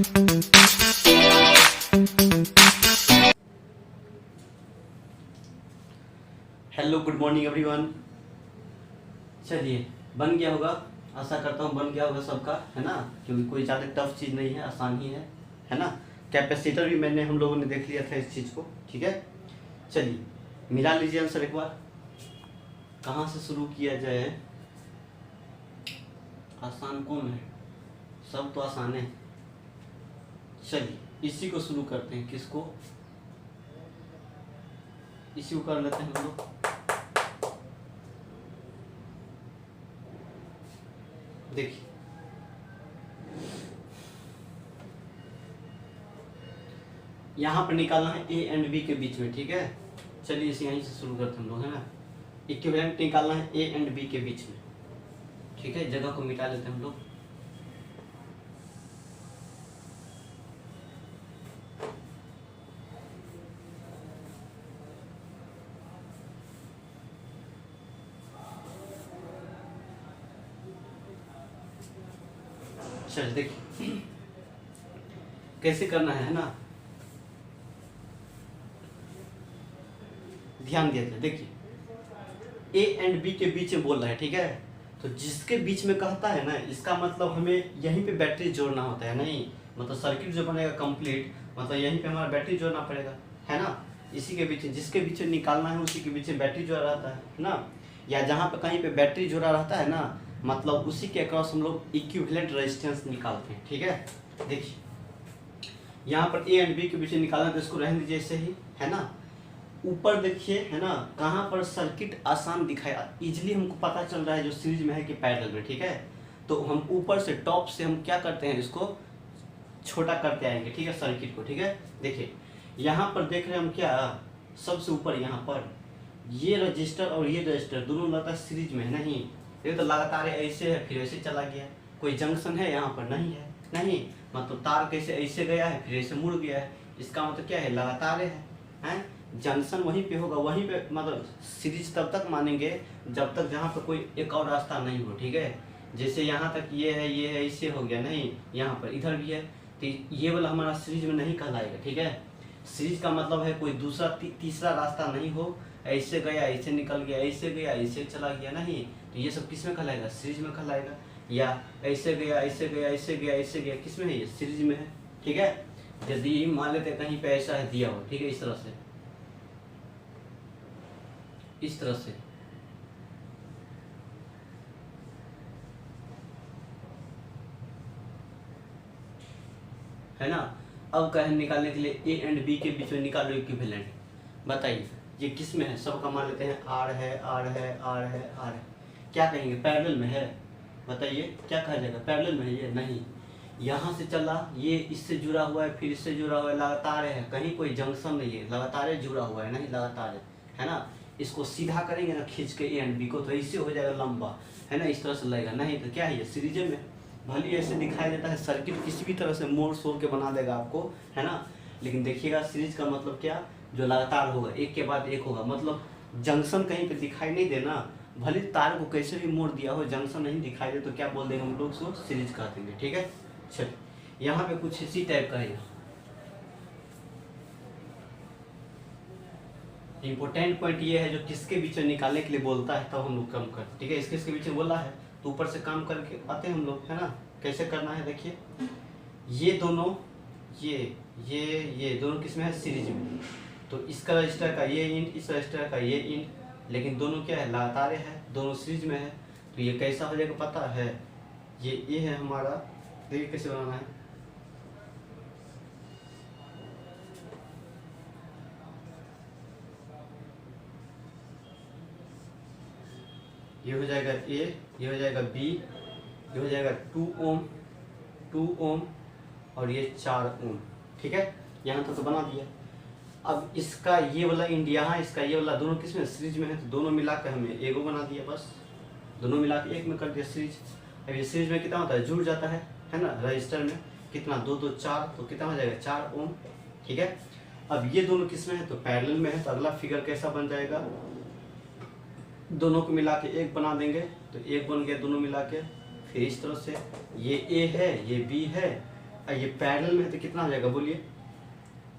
Hello good morning everyone. चलिए बन गया होगा, आशा करता हूँ बन गया होगा सबका, है ना, क्योंकि कोई ज़्यादा टफ चीज़ नहीं है, आसान ही है ना। कैपेसिटर भी मैंने हम लोगों ने देख लिया था इस चीज़ को, ठीक है। चलिए मिला लीजिए आंसर एक बार, कहाँ से शुरू किया जाए। आसान कौन है, सब तो आसान है। चलिए इसी को शुरू करते हैं, किसको, इसी को कर लेते हैं हम लोग। देखिए यहाँ पर निकालना है ए एंड बी के बीच में, ठीक है। चलिए इसे यहीं से शुरू करते हैं हम लोग, है ना। इक्विवेलेंट निकालना है ए एंड बी के बीच में, ठीक है। जगह को मिटा लेते हैं हम लोग। चल देखिए कैसे करना है ना, ध्यान दिया जाए। देखिए ए एंड बी के बीच में बोल रहा है, ठीक है। तो जिसके बीच में कहता है ना, इसका मतलब हमें यहीं पे बैटरी जोड़ना होता है, नहीं मतलब सर्किट जो बनेगा कंप्लीट, मतलब यहीं पे हमारा बैटरी जोड़ना पड़ेगा, है ना। इसी के बीच, जिसके बीच निकालना है उसी के बीच बैटरी जोड़ा रहता है ना। या जहाँ पे कहीं पे बैटरी जोड़ा रहता है ना, मतलब उसी के अक्रॉस हम लोग इक्विवेलेंट रेजिस्टेंस निकालते हैं, ठीक है। देखिए यहाँ पर ए एंड बी के बीच निकालना, तो इसको रहने दीजिए ऐसे ही, है ना। ऊपर देखिए, है ना, कहाँ पर सर्किट आसान दिखाया, इजीली हमको पता चल रहा है जो सीरीज में है कि पैरेलल में, ठीक है। तो हम ऊपर से टॉप से हम क्या करते हैं, इसको छोटा करते आएंगे, ठीक है, सर्किट को, ठीक है। देखिए यहाँ पर देख रहे हैं हम क्या, सबसे ऊपर यहाँ पर ये रजिस्टर और ये रजिस्टर दोनों लगता है सीरीज में है, नहीं ये तो लगातार ऐसे है, फिर ऐसे चला गया। कोई जंक्शन है यहाँ पर, नहीं है, नहीं मतलब तार कैसे ऐसे गया है फिर ऐसे मुड़ गया है, इसका मतलब क्या है, लगातार है। जंक्शन वहीं पे होगा, वहीं पे मतलब सीरीज तब तक मानेंगे जब तक जहाँ पे कोई एक और रास्ता नहीं हो, ठीक है। जैसे यहाँ तक ये है इससे हो गया, नहीं यहाँ पर इधर भी है, तो ये वाला हमारा सीरीज में नहीं कहलाएगा, ठीक है। सीरीज का मतलब है कोई दूसरा तीसरा रास्ता नहीं हो, ऐसे गया ऐसे निकल गया, ऐसे गया ऐसे चला गया, नहीं तो ये सब किस में कहलाएगा, सीरीज में कहलाएगा। या ऐसे गया ऐसे गया ऐसे गया ऐसे गया, किस में है, ये सीरीज में है, ठीक है। यदि मान लेते कहीं पे ऐसा है दिया हो, ठीक है, इस तरह से, इस तरह से, है ना। अब कहें निकालने के लिए ए एंड बी के बीच में निकालो इक्विवेलेंट, बताइए ये किस में है, सबका मान लेते हैं आर है आर है आर है आर है, क्या कहेंगे, पैरेलल में है, बताइए क्या कहा जाएगा, पैरेलल में है ये, नहीं यहाँ से चला ये इससे जुड़ा हुआ है फिर इससे जुड़ा हुआ है, लगातार है, कहीं कोई जंक्शन नहीं है, लगातार जुड़ा हुआ है, नहीं लगातार है ना। इसको सीधा करेंगे ना खींच के ए एंड बी को, तो इससे हो जाएगा लंबा, है ना, इस तरह से लगेगा, नहीं तो क्या है ये सीरीज में, भले ऐसे दिखाई देता है, सर्किट किसी भी तरह से मोड़ सोड़ के बना देगा आपको, है ना। लेकिन देखिएगा सीरीज का मतलब क्या, जो लगातार होगा, एक के बाद एक होगा, मतलब जंक्शन कहीं पे दिखाई नहीं देना, भले तार को कैसे भी मोड़ दिया हो, जंक्शन नहीं दिखाई दे तो क्या बोल देंगे हम लोग, उसको सीरीज कह देंगे, ठीक है। चलिए यहाँ पे कुछ इसी टाइप का है, इंपॉर्टेंट पॉइंट ये है जो किसके बीच में निकालने के लिए बोलता है, तब हम लोग कम कर, ठीक है। इसके बीच में बोला है तो ऊपर से काम करके आते हैं हम लोग, है ना। कैसे करना है देखिए, ये दोनों ये दोनों किस में है, सीरीज में, तो इसका रजिस्टर का ये इंट, इस रजिस्टर का ये इंट, लेकिन दोनों क्या है, लगातार है, दोनों सीरीज में है, तो ये कैसा हो जाएगा पता है, ये है हमारा, देखिए कैसे बनाना है, ये हो जाएगा ए, ये हो जाएगा बी, ये हो जाएगा 2 ओम और ये 4 ओम, ठीक है। यहाँ तक तो बना दिया। अब इसका ये वाला इंड यहाँ, इसका ये वाला, दोनों किस में सीरीज में है, तो दोनों मिला के हमें एगो बना दिया, बस दोनों मिला के एक में कर दिया सीरीज। अब ये सीरीज में कितना होता है, जुड़ जाता है ना, रजिस्टर में कितना 2 2 4, तो कितना हो जाएगा 4 ओम, ठीक है। अब ये दोनों किस में है, तो पैरेलल में है, तो अगला फिगर कैसा बन जाएगा, दोनों को मिला के एक बना देंगे, तो एक बन गया दोनों मिला के, फिर इस तरह से ये ए है ये बी है, और ये पैरेलल में है तो कितना हो जाएगा बोलिए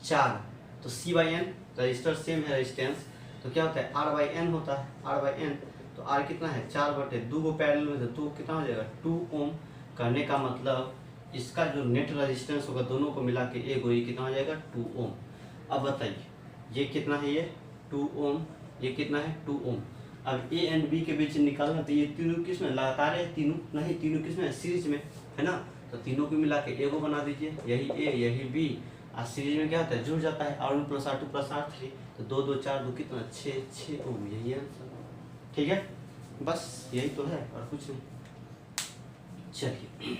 4। तो सी बाई एन रजिस्टर सेम है रेजिस्टेंस, तो क्या होता है आर बाई एन होता है, आर बाई एन। तो आर कितना है 4/2 को पैरेलल में तो 2 कितना हो जाएगा 2 ओम। करने का मतलब इसका जो नेट रेजिस्टेंस होगा दोनों को मिला के एक ये कितना हो जाएगा 2 ओम। अब बताइए ये कितना है, ये 2 ओम, ये कितना है 2 ओम। अब ए एंड बी के बीच निकालना, तो ये तीनों किस में लगातार है, तीनों नहीं, तीनों किस में सीरीज में है ना। तो तीनों को मिला के एगो बना दीजिए, यही ए यही बी, और सीरीज में क्या होता है जुड़ जाता है R1 + R2 + R3। तो 2 2 4 2 कितना 6 ओम, यही आंसर। ठीक है, बस यही तो है और कुछ नहीं। चलिए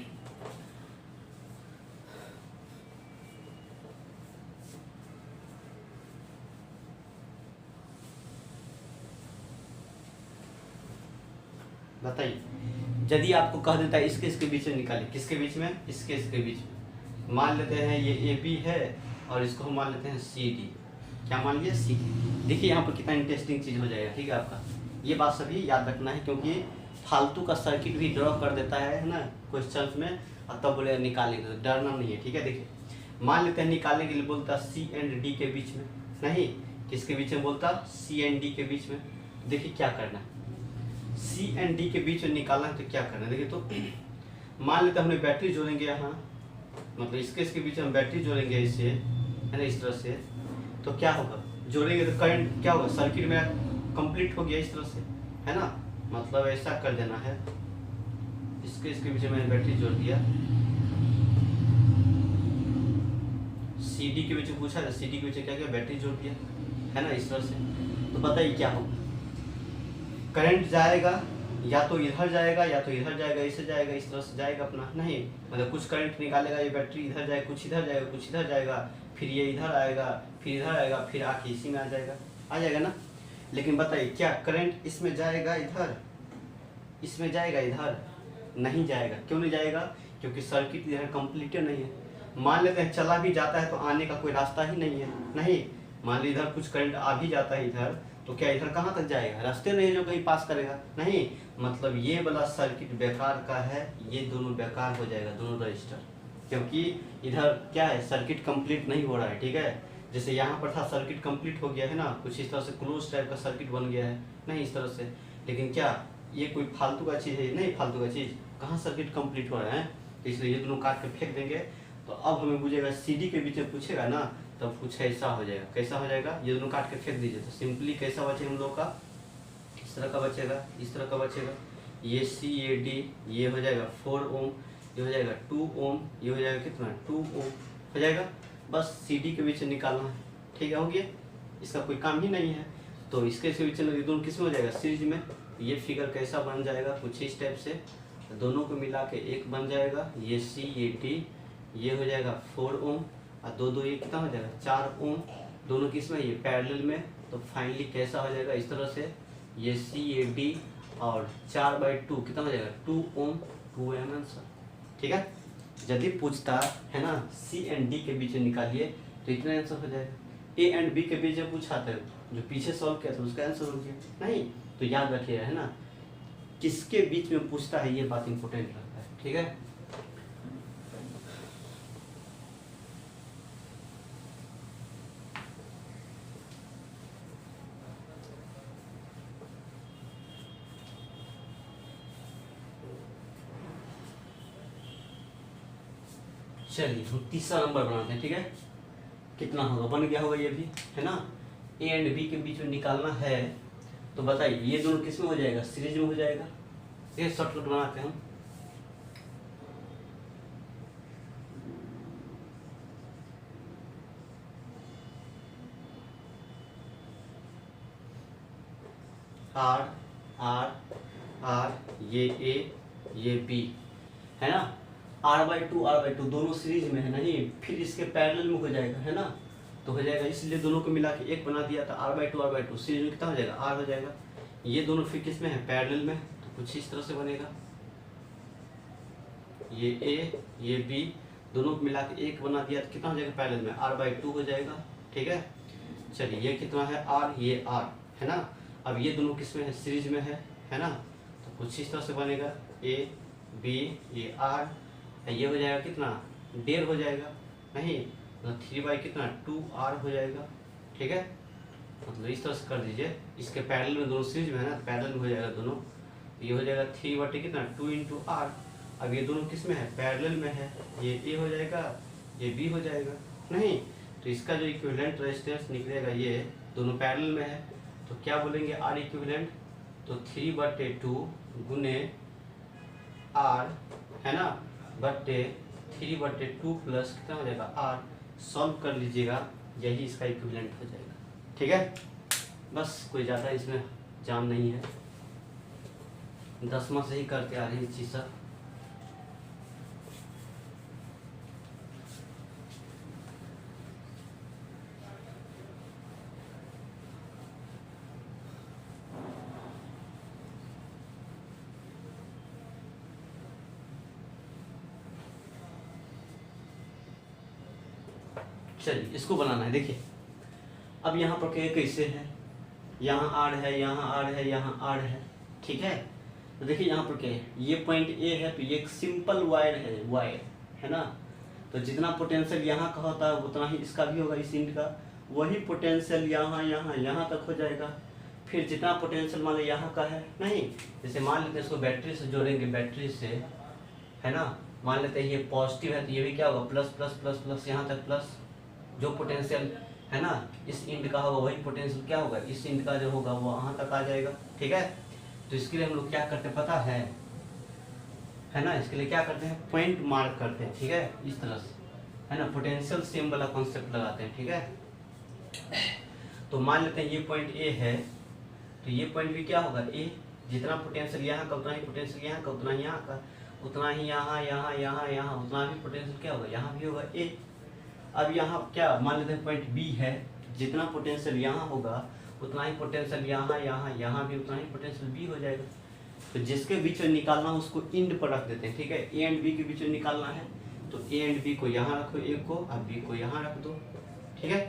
बताइए, यदि आपको कह देता है इसके इसके बीच में निकालिए, किसके बीच में, इसके इसके बीच में। मान लेते हैं ये ए बी है और इसको हम मान लेते हैं सी डी। क्या मान लिया सी डी। देखिए यहाँ पर कितना इंटरेस्टिंग चीज़ हो जाएगा, ठीक है आपका। ये बात सभी याद रखना है, क्योंकि फालतू का सर्किट भी ड्रॉ कर देता है ना क्वेश्चन में, और तब बोले निकालेंगे, तो डरना नहीं है। ठीक है, देखिए मान लेते हैं निकालने के लिए बोलता सी एंड डी के बीच में, नहीं किसके बीच में बोलता सी एंड डी के बीच में। देखिए क्या करना है, सी एंड डी के बीच में निकालना है तो क्या करना है। देखिए तो मान लेते हमने बैटरी जोड़ेंगे यहाँ, मतलब इसके बीच में हम बैटरी जोड़ेंगे इससे, है ना, इस तरह से। तो क्या होगा, जोड़ेंगे तो करंट क्या होगा, सर्किट मेरा कंप्लीट हो गया इस तरह से, है ना। मतलब ऐसा कर देना है, इसके बीच में मैंने बैटरी जोड़ दिया। सी डी के बीच में पूछा था, सी डी के बीच में क्या किया, बैटरी जोड़ दिया, है ना, इस तरह से। तो बताइए क्या होगा, करंट जाएगा या तो इधर जाएगा या तो इधर जाएगा, इसे जाएगा, इस तरह से जाएगा अपना, नहीं मतलब कुछ करंट निकालेगा, ये बैटरी इधर जाएगा, कुछ इधर जाएगा, कुछ इधर जाएगा, फिर ये इधर आएगा, फिर इधर आएगा, फिर आके इसी में आ जाएगा ना। लेकिन बताइए क्या करंट इसमें जाएगा इधर, इसमें जाएगा इधर, नहीं जाएगा। क्यों नहीं जाएगा, क्योंकि सर्किट इधर कंप्लीट नहीं है। मान लेते हैं चला भी जाता है तो आने का कोई रास्ता ही नहीं है, नहीं मान ली इधर कुछ करंट आ भी जाता है इधर, तो क्या इधर कहाँ तक जाएगा, रास्ते नहीं जो कहीं पास करेगा, नहीं। मतलब ये वाला सर्किट बेकार का है, ये दोनों बेकार हो जाएगा, दोनों रजिस्टर, क्योंकि इधर क्या है सर्किट कंप्लीट नहीं हो रहा है। ठीक है, जैसे यहाँ पर था सर्किट कंप्लीट हो गया है ना, कुछ इस तरह से क्लोज टाइप का सर्किट बन गया है, नहीं इस तरह से। लेकिन क्या ये कोई फालतू का चीज़ है, नहीं फालतू का चीज़, कहाँ सर्किट कंप्लीट हो रहा है। तो इसलिए ये दोनों काट के फेंक देंगे। तो अब हमें पूछेगा सी डी के बीच में पूछेगा ना, तब कुछ ऐसा हो जाएगा, कैसा हो जाएगा, ये दोनों काट के फेंक दीजिए। तो सिंपली कैसा बचेगा हम लोग का, इस तरह का बचेगा, इस तरह का बचेगा। ये सी ये डी ये हो जाएगा 4 ओम, ये हो जाएगा 2 ओम, ये हो जाएगा कितना 2 ओम हो जाएगा। बस सी डी के बीच निकालना है, ठीक है, हो गया, इसका कोई काम ही नहीं है। तो इसके बीच में दोनों किस में हो जाएगा, सीरीज में। ये फिगर कैसा बन जाएगा, कुछ इस टाइप से, दोनों को मिला के एक बन जाएगा। ये सी ये डी ये हो जाएगा 4 ओम, और 2 2 ये कितना हो जाएगा 4 ओम, दोनों किस में, ये पैरेलल में। तो फाइनली कैसा हो जाएगा, इस तरह से ये सी ये डी और 4/2 कितना हो जाएगा 2 ओम 2 एम आंसर। ठीक है, यदि पूछता है ना सी एंड डी के बीच में निकालिए तो इतना आंसर हो जाएगा। ए एंड बी के बीच में पूछा था, जो पीछे सॉल्व किया था उसका आंसर हो गया, नहीं। तो याद रखिएगा, है ना, किसके बीच में पूछता है ये बात इंपॉर्टेंट लगता है। ठीक है, चलिए हम तीसरा नंबर बनाते हैं। ठीक है, कितना होगा, बन गया होगा ये भी, है ना। ए एंड बी के बीच में निकालना है, तो बताइए ये दोनों किस में हो जाएगा, सीरीज में हो जाएगा। ये शॉर्टकट बनाते हैं हम, आर आर आर, ये ए ये बी, है ना। R/2 दोनों सीरीज में है, नहीं फिर इसके पैरेलल में हो जाएगा, है ना। तो हो जाएगा, इसलिए दोनों को मिला के एक बना दिया था। R/2 सीरीज में कितना हो जाएगा, R हो जाएगा। ये दोनों फिर किस में है, पैरेलल में। तो कुछ इस तरह से बनेगा, ये ए ये बी दोनों को मिला के एक बना दिया तो कितना हो जाएगा, पैरेलल में R/2 हो जाएगा। ठीक है, चलिए ये कितना है R, ये R है ना। अब ये दोनों किस में है, सीरीज में है ना। तो कुछ इस तरह से बनेगा, ए बी ये R, ये हो जाएगा कितना डेढ़ हो जाएगा, नहीं मतलब 3 बाई कितना 2r हो जाएगा, ठीक है। मतलब इस तरह से कर दीजिए, इसके पैरेलल में दोनों सीरीज में है ना, पैरेलल में हो जाएगा दोनों, ये हो जाएगा 3 बटे कितना 2 इंटू आर। अब ये दोनों किस में है, पैरेलल में है, ये ए हो जाएगा, ये बी हो जाएगा, नहीं तो इसका जो इक्विवेलेंट रेजिस्टेंस निकलेगा, ये दोनों पैरेलल में है तो क्या बोलेंगे आर इक्विवेलेंट, तो 3/2 गुने आर है ना, बटे 3/2 प्लस कितना हो जाएगा आर, सॉल्व कर लीजिएगा, यही इसका इक्विवेलेंट हो जाएगा, ठीक है। बस कोई ज़्यादा इसमें जान नहीं है, 10वां से ही करते आ रहे हैं चीज़ सब। चलिए इसको बनाना है, देखिए अब यहाँ पर कैसे है, यहाँ आर है, यहाँ आर है, यहाँ आर है, ठीक है। तो देखिए यहाँ पर क्या है, ये पॉइंट ए है तो ये एक सिंपल वायर है ना, तो जितना पोटेंशियल यहाँ का होता है उतना ही इसका भी होगा, इस इंड का वही पोटेंशियल यहाँ यहाँ यहाँ तक हो जाएगा। फिर जितना पोटेंशियल मान लो यहाँ का है, नहीं जैसे मान लेते हैं इसको बैटरी से जोड़ेंगे, बैटरी से है ना, मान लेते हैं ये पॉजिटिव है तो ये भी क्या होगा प्लस प्लस प्लस प्लस यहाँ तक प्लस, जो पोटेंशियल है ना इस इंड का होगा वही पोटेंशियल क्या होगा इस इंड का जो होगा वो वहाँ तक आ जाएगा, ठीक है। तो इसके लिए हम लोग क्या करते हैं पता है ना, इसके लिए क्या करते हैं पॉइंट मार्क करते हैं, ठीक है, इस तरह से है ना, पोटेंशियल सेम वाला कॉन्सेप्ट लगाते हैं, ठीक है। तो मान लेते हैं ये पॉइंट ए है तो ये पॉइंट भी क्या होगा ए, जितना पोटेंशियल यहाँ का उतना ही पोटेंशियल यहाँ का उतना ही यहाँ का उतना ही यहाँ यहाँ यहाँ यहाँ उतना ही पोटेंशियल क्या होगा यहाँ भी होगा ए। अब यहाँ क्या मान लेते हैं पॉइंट बी है, जितना पोटेंशियल यहाँ होगा उतना ही पोटेंशियल यहाँ यहाँ यहाँ भी उतना ही पोटेंशियल बी हो जाएगा। तो जिसके बीच में निकालना है उसको इंड पर रख देते हैं, ठीक है। ए एंड बी के बीच में निकालना है तो ए एंड बी को यहाँ रखो एक को, अब बी को यहाँ रख दो, ठीक है।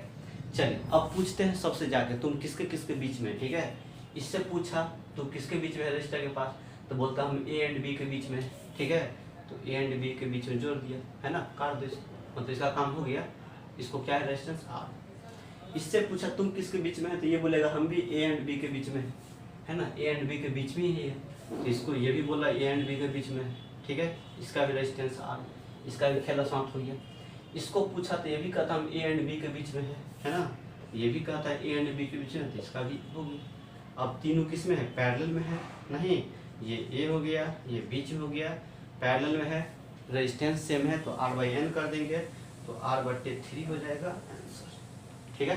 चलिए अब पूछते हैं सबसे जाके तुम किसके किसके बीच में, ठीक है। इससे पूछा तो किसके बीच में है रजिस्टर के पास, तो बोलता हम ए एंड बी के बीच में, ठीक है। तो ए एंड बी के बीच में जोड़ दिया है ना, काट दो इसको, मतलब इसका काम हो गया। इसको क्या है रेजिस्टेंस आर। इससे पूछा तुम किसके बीच में है, तो ये बोलेगा हम भी ए एंड बी के बीच में है ना, ए एंड बी के बीच में ही है, तो इसको ये भी बोला ए एंड बी के बीच में, ठीक है। इसका भी रेजिस्टेंस आर, इसका भी खेला समाप्त हो गया। इसको पूछा तो ये भी कहता हम ए एंड बी के बीच में है ना, ये भी कहता है ए एंड बी के बीच में, तो इसका भी हो गया। अब तीनों किस में है पैरेलल में है, नहीं ये ए हो गया ये बीच में हो गया, पैरेलल में है, रेजिस्टेंस सेम है तो आर बाई एन कर देंगे तो R/3 हो जाएगा आंसर, ठीक है।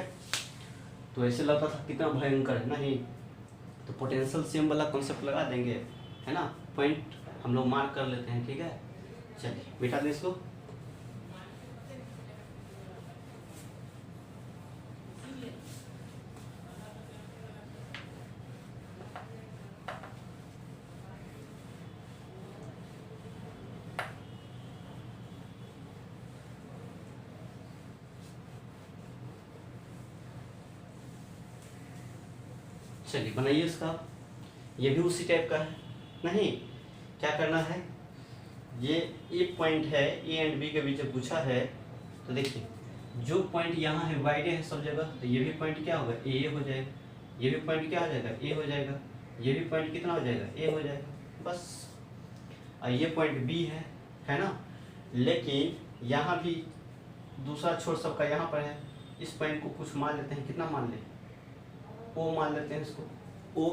तो ऐसे लगता था कितना भयंकर है, नहीं तो पोटेंशियल सेम वाला कॉन्सेप्ट लगा देंगे है ना, पॉइंट हम लोग मार्क कर लेते हैं, ठीक है। चलिए बेटा दे इसको, चलिए बनाइए इसका, ये भी उसी टाइप का है, नहीं क्या करना है, ये एक पॉइंट है ए एंड बी के बीच में पूछा है, तो देखिए जो पॉइंट यहाँ है वाइड है सब जगह, तो ये भी पॉइंट क्या होगा ए हो जाएगा, ये भी पॉइंट क्या हो जाएगा ए हो जाएगा, ये भी पॉइंट कितना हो जाएगा ए हो जाएगा बस। और ये पॉइंट बी है ना, लेकिन यहाँ भी दूसरा छोर सबका यहाँ पर है, इस पॉइंट को कुछ मान लेते हैं, कितना मान ले ओ मान लेते हैं इसको ओ,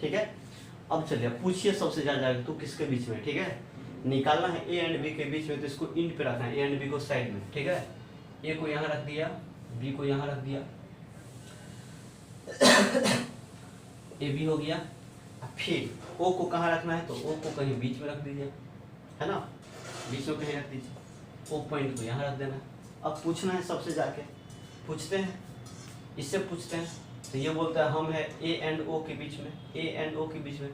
ठीक है। अब चलिए पूछिए सबसे ज़्यादा तो किसके बीच में, ठीक है। निकालना है ए एंड बी के बीच में, तो इसको इंड पे रखना है, ए एंड बी को साइड में, ठीक है। ए को यहाँ रख दिया, बी को यहाँ रख दिया, ए बी हो गया। फिर ओ को कहाँ रखना है, तो ओ को कहीं बीच में रख दीजिए है ना, बीच में कहीं रख दीजिए, ओ पॉइंट को यहाँ रख देना। अब पूछना है सबसे जाके, पूछते हैं इससे पूछते हैं, तो ये बोलता है हम है ए एंड ओ के बीच में, ए एंड ओ के बीच में,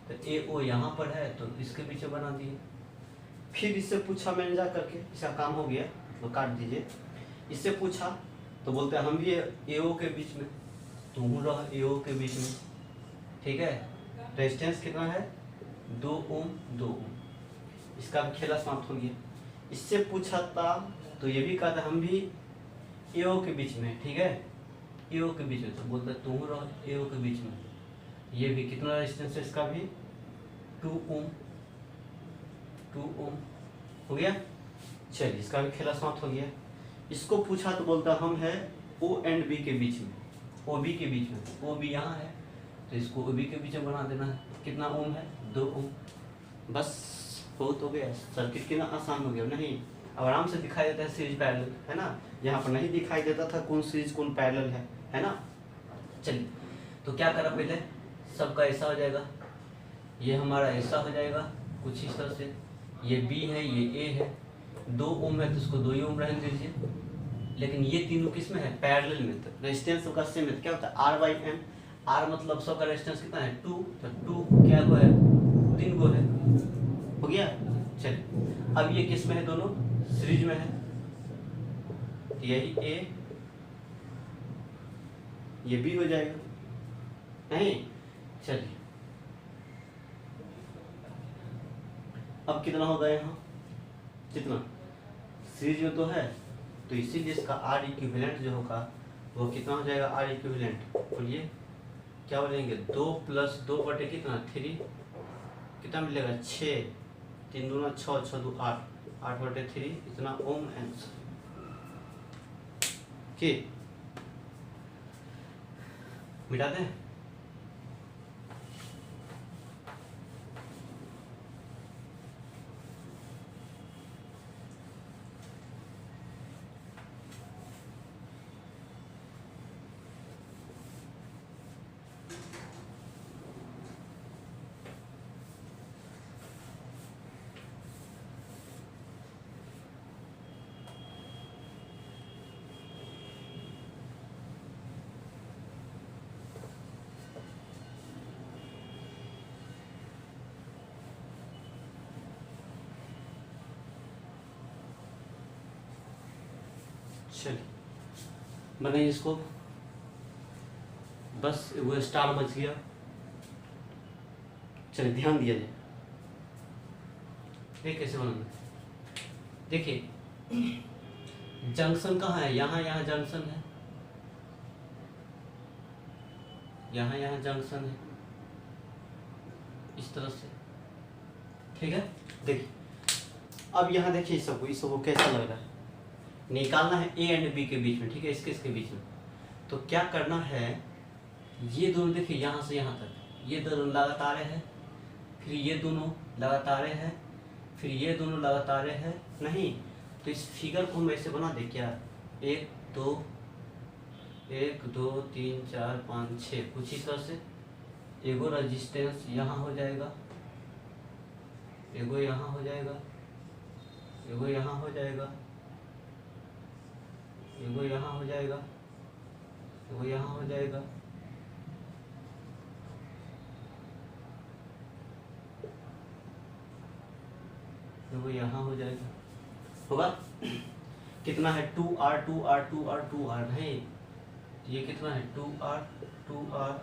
तो ए ओ यहाँ पर है तो इसके पीछे बना दिए। फिर इससे पूछा मैंने जा करके, इसका काम हो गया तो काट दीजिए। इससे पूछा तो बोलते हैं हम भी ए ओ के बीच में, तुम रहो ए ओ के बीच में, ठीक है। रेजिस्टेंस कितना है 2 ओम 2 ओम, इसका भी खेला समाप्त हो गया। इससे पूछा था तो ये भी कहा था हम भी एओ के बीच में, ठीक है, एओ के बीच में, तो बोलता तुम रहो एओ के बीच में। ये भी कितना रेजिस्टेंस है इसका भी 2 ओम, 2 ओम हो गया। चलिए इसका भी खेला समाप्त हो गया। इसको पूछा तो बोलता हम है ओ एंड बी के बीच में, ओ बी के बीच में, ओ बी यहाँ है तो इसको ओ बी के बीच में बना देना है। कितना ओम है 2 ओम, बस हो तो गया। सर्किट कितना आसान हो गया नहीं, अब आराम से दिखाई देता है सीरीज पैरेलल, है ना। यहाँ पर नहीं दिखाई देता था कौन सीरीज कौन पैरेलल है ना। चलिए तो क्या करा पहले, सबका ऐसा हो जाएगा, ये हमारा ऐसा हो जाएगा कुछ इस तरह से, ये बी है ये ए है, 2 ओम है तो इसको 2 ही ओम रहने दीजिए। लेकिन ये तीनों किस में है पैरेलल में, तो रेजिस्टेंस सबका सेम है। क्या होता है आर बाई एम, आर मतलब सबका रेजिस्टेंस कितना है 2, तो 2 क्या गो है 3 गो है, हो गया। चलिए अब ये किस में है, दोनों सीरीज में है, तो यही ए ये भी हो जाएगा नहीं। चलिए अब कितना होगा यहाँ, कितना सीरीज में तो है, तो इसीलिए इसका आर इक्विवेलेंट जो होगा वो कितना हो जाएगा, आर इक्विवेलेंट बोलिए क्या बोलेंगे 2 + 2 बटे कितना 3, कितना मिलेगा 6, 3 दूना 6, 6 2 8, 8 बटे 3 इतना ओम आंसर। ठीक मिटा दें। चलिए बनाइए इसको, बस वो स्टार बच गया। चलिए ध्यान दिया जाए, देखिए कैसे बनाना। देखिए जंक्शन कहाँ है, यहाँ यहाँ जंक्शन है, यहाँ यहाँ जंक्शन है इस तरह से, ठीक है। देखिए अब यहाँ देखिए सबको कैसा लग रहा है, निकालना है ए एंड बी के बीच में, ठीक है, इसके बीच में। तो क्या करना है, ये दोनों देखिए यहाँ से यहाँ तक ये दोनों लगातार है, फिर ये दोनों लगातार है, फिर ये दोनों लगातार है नहीं। तो इस फिगर को हम ऐसे बना दे क्या, 1 2 3 4 5 6 कुछ इस तरह से। एगो रजिस्टेंस यहाँ हो जाएगा, एगो यहाँ हो जाएगा, एगो यहाँ हो जाएगा, एगो यहाँ हो जाएगा, एगो यहाँ हो जाएगा, एगो यहाँ हो जाएगा, होगा। कितना है 2R 2R 2R 2R है, ये कितना है 2R 2R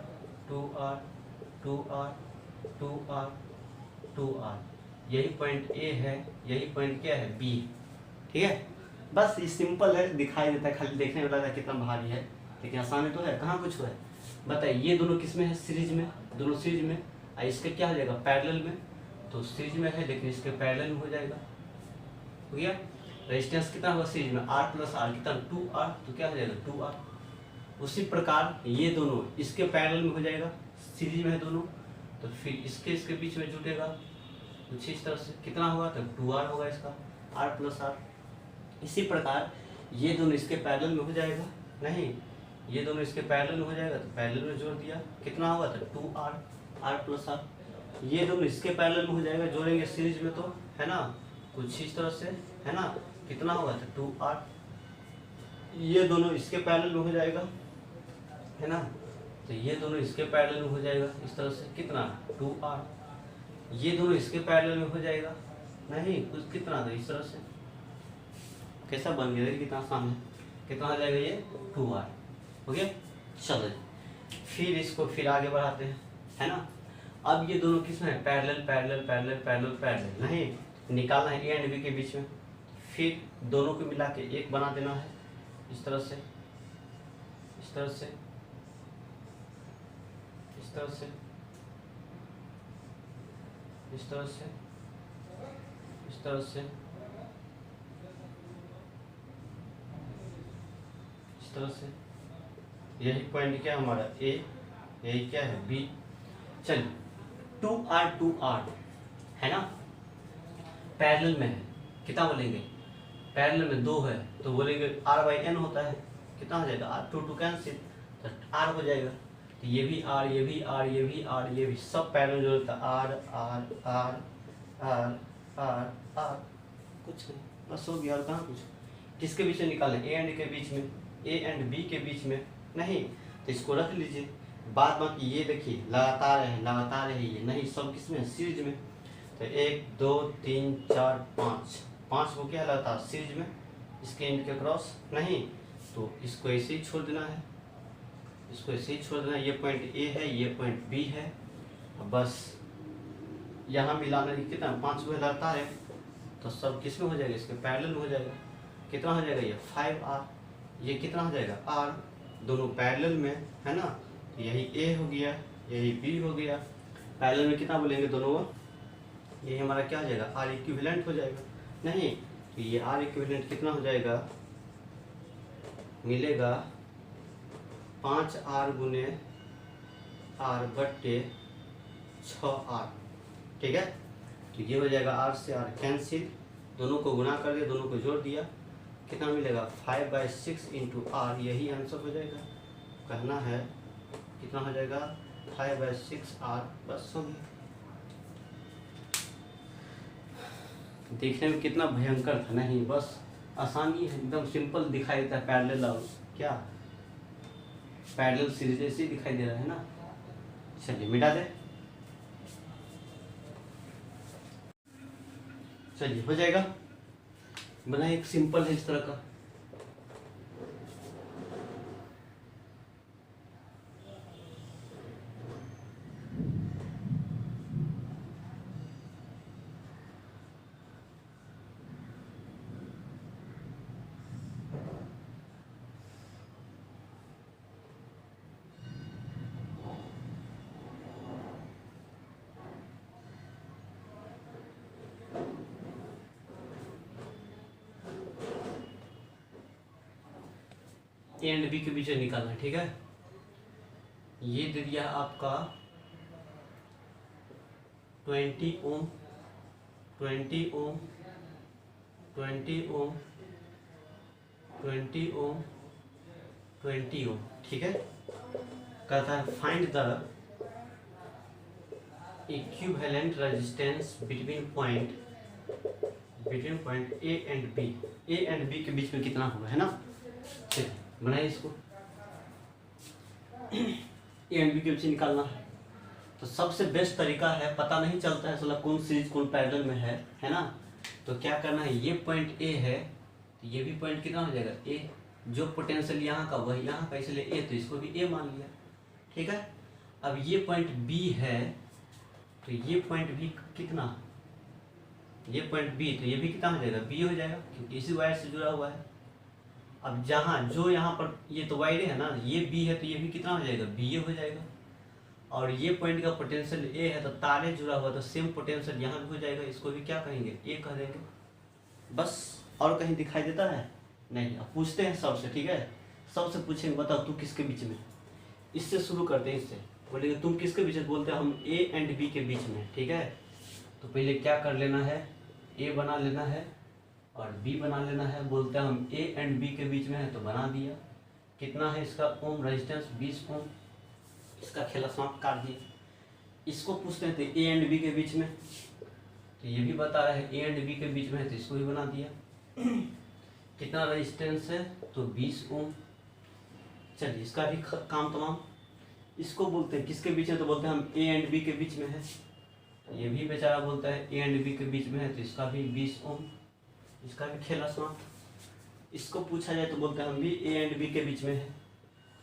2R 2R 2R 2R, यही पॉइंट ए है, यही पॉइंट क्या है बी, ठीक है। बस ये सिंपल है, दिखाई देता है, खाली देखने में लगता है कितना भारी है, लेकिन आसानी तो है, कहाँ कुछ है। बताइए ये दोनों किस में है, सीरीज में, दोनों सीरीज में, और इसके क्या हो जाएगा पैरेलल में, तो सीरीज में है लेकिन इसके पैरेलल में हो जाएगा, हो गया। रेजिस्टेंस कितना होगा सीरीज में R + R कितना 2R, तो क्या हो जाएगा 2R। उसी प्रकार ये दोनों इसके पैरेलल में हो जाएगा, सीरीज में है दोनों, तो फिर इसके बीच में जुटेगा कुछ इस तरह से, कितना होगा तो 2R होगा इसका, R + R। इसी प्रकार ये दोनों इसके पैरेलल में हो जाएगा नहीं, ये दोनों इसके पैरेलल में हो जाएगा तो पैरेलल में जोड़ दिया, कितना होगा तो 2R R + R। ये दोनों इसके पैरेलल में हो जाएगा, जोड़ेंगे सीरीज में तो, है ना, कुछ इस तरह से, है ना, कितना होगा तो 2R। ये दोनों इसके पैरेलल में हो जाएगा, है ना, तो ये दोनों इसके पैरेलल में हो जाएगा इस तरह से, कितना 2R। ये दोनों इसके पैरेलल में हो जाएगा नहीं, कुछ कितना था इस तरह से, कैसा बन गया, कितना आसान है, कितना आ जाएगा ये 2R, हो गया। चलो फिर इसको फिर आगे बढ़ाते हैं, है ना। अब ये दोनों किस में है parallel parallel parallel parallel parallel नहीं, निकालना है ए एंड बी के बीच में। फिर दोनों को मिला के एक बना देना है, इस तरह से, इस तरह से, इस तरह से, इस तरह से, इस तरह से, इस तरह से। यही पॉइंट क्या है हमारा ए, यही क्या है बी। चलिए 2r है ना, पैरेलल में है, कितना बोलेंगे, पैरेलल में 2 है तो बोलेंगे r/n होता है, कितना हो जाएगा r, 2 कैंसिल तो r हो जाएगा। तो ये भी r, ये भी r, ये भी r, ये भी सब पैरेलल जो होता है r r r r r r, कुछ नहीं, बस हो गया। और कहाँ कुछ, किसके बीच में निकालें, ए एंड के बीच में, ए एंड बी के बीच में नहीं, तो इसको रख लीजिए। बाद बाकी ये देखिए लगातार है, लगातार है, ये नहीं, सब किस में, सीरीज में। तो 1 2 3 4 5 को क्या लगातार सीरीज में, इसके एंड के क्रॉस नहीं, तो इसको ऐसे ही छोड़ देना है, इसको ऐसे ही छोड़ देना है। ये पॉइंट ए है, ये पॉइंट बी है, बस यहाँ मिलाना कितना 5 को लगातार है, तो सब किस में हो जाएगा, इसके पैरेलल में हो जाएगा। कितना हो जाएगा ये 5r, ये कितना हो जाएगा r, दोनों पैरेलल में है ना, तो यही a हो गया, यही b हो गया। पैरेलल में कितना बोलेंगे दोनों, ये हमारा क्या हो जाएगा r इक्विवेलेंट हो जाएगा, नहीं तो ये r इक्विवेलेंट कितना हो जाएगा, मिलेगा 5r गुने r बट्टे 6r, ठीक है। तो ये हो जाएगा r से r कैंसिल, दोनों को गुना कर दिया, दोनों को जोड़ दिया, कितना मिलेगा 5/6 इंटू r, यही आंसर हो जाएगा। कहना है कितना हो जाएगा 5/6r, बस हो गया। देखने में कितना भयंकर था, नहीं बस आसानी है, एकदम सिंपल दिखाई देता है। पैरेलल और क्या पैरेलल सीरीज ऐसे ही दिखाई दे रहा है ना। चलिए मिटा दे, चलिए हो जाएगा, बना एक सिंपल है इस तरह का। ए एंड बी के बीच में निकालना है, ठीक है। ये दे दिया आपका 20 ओम, 20 ओम, 20 ओम, 20 ओम, 20 ओम, ठीक है। कहता है find the equivalent resistance between point A and B, A and B के बीच में कितना होगा, है ना। चलिए बनाइए इसको, ए एंड बी के बीच निकालना है। तो सबसे बेस्ट तरीका है, पता नहीं चलता है साला कौन सीरीज कौन पैरेलल में है ना। तो क्या करना है, ये पॉइंट ए है तो ये भी पॉइंट कितना हो जाएगा ए, जो पोटेंशियल यहाँ का वही यहाँ का, इसलिए ए, तो इसको भी ए मान लिया, ठीक है। अब ये पॉइंट बी है तो ये पॉइंट भी कितना, ये पॉइंट बी, तो ये भी कितना हो जाएगा बी हो जाएगा, क्योंकि इसी वायर से जुड़ा हुआ है। अब जहाँ जो यहाँ पर ये तो वायर है ना, ये बी है तो ये भी कितना हो जाएगा बी ए हो जाएगा। और ये पॉइंट का पोटेंशियल ए है तो तारे जुड़ा हुआ तो सेम पोटेंशियल यहाँ भी हो जाएगा, इसको भी क्या कहेंगे ए कह देंगे, बस। और कहीं दिखाई देता है नहीं। अब पूछते हैं सबसे, ठीक है, सबसे पूछेंगे बताओ तू किसके बीच में, इससे शुरू करते हैं, इससे बोलेंगे तुम किसके बीच में, बोलते हैं हम ए एंड बी के बीच में, ठीक है। तो पहले क्या कर लेना है, ए बना लेना है और बी बना लेना है। बोलते हैं हम ए एंड बी के बीच में है तो बना दिया। कितना है इसका ओम रेजिस्टेंस 20 ओम, इसका खेला समाप्त कर दिया। इसको पूछते हैं तो ए एंड बी के बीच में, तो ये भी बता रहा है ए एंड बी के बीच में है तो इसको भी बना दिया। कितना रेजिस्टेंस है तो 20 ओम। चलिए इसका भी काम तमाम। इसको बोलते हैं किसके बीच में, तो बोलते हैं हम ए एंड बी के बीच में है। ये भी बेचारा बोलता है ए एंड बी के बीच में है तो इसका भी 20 ओम, इसका भी खेला समाप्त। इसको पूछा जाए तो बोलते हैं हम भी ए एंड बी के बीच में है,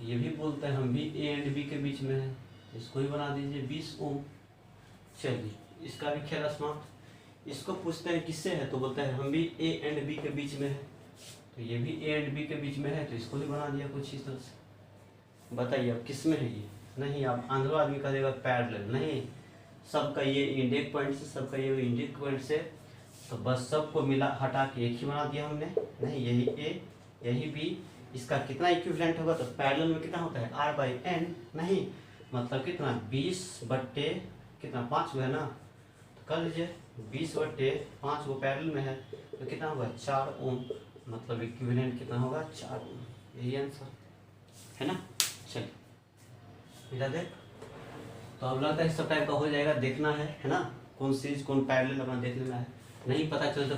ये भी बोलते हैं हम भी ए एंड बी के बीच में है, इसको ही बना दीजिए 20 ओम। चलिए इसका भी खेला समाप्त। इसको पूछते हैं किससे है, तो बोलते हैं हम भी ए एंड बी के बीच में है, तो ये भी ए एंड बी के बीच में है, तो इसको भी बना दिया कुछ इस तरह से। बताइए अब किस में है ये? नहीं, अब आंध्रो आदमी कह देगा पैरेलल, नहीं, सबका ये इंडेक्स पॉइंट से, सबका ये इंडेक्स पॉइंट से, तो बस सबको मिला हटा के एक ही बना दिया हमने। नहीं, यही ए यही बी, इसका कितना इक्विवेलेंट होगा, तो पैरेलल में कितना होता है r/n, नहीं मतलब कितना 20/, कितना 5 है ना, तो कर लीजिए 20/5 वो पैरेलल में है, तो कितना होगा 4 ओम, मतलब इक्विवेलेंट कितना होगा 4 ओम। यही आंसर है ना। चलिए मिला दे, तो अब लगता है इस सब टाइप का हो जाएगा, देखना है ना, कौन सीरीज कौन पैरेलल अपना देख लेना है, नहीं पता चले तो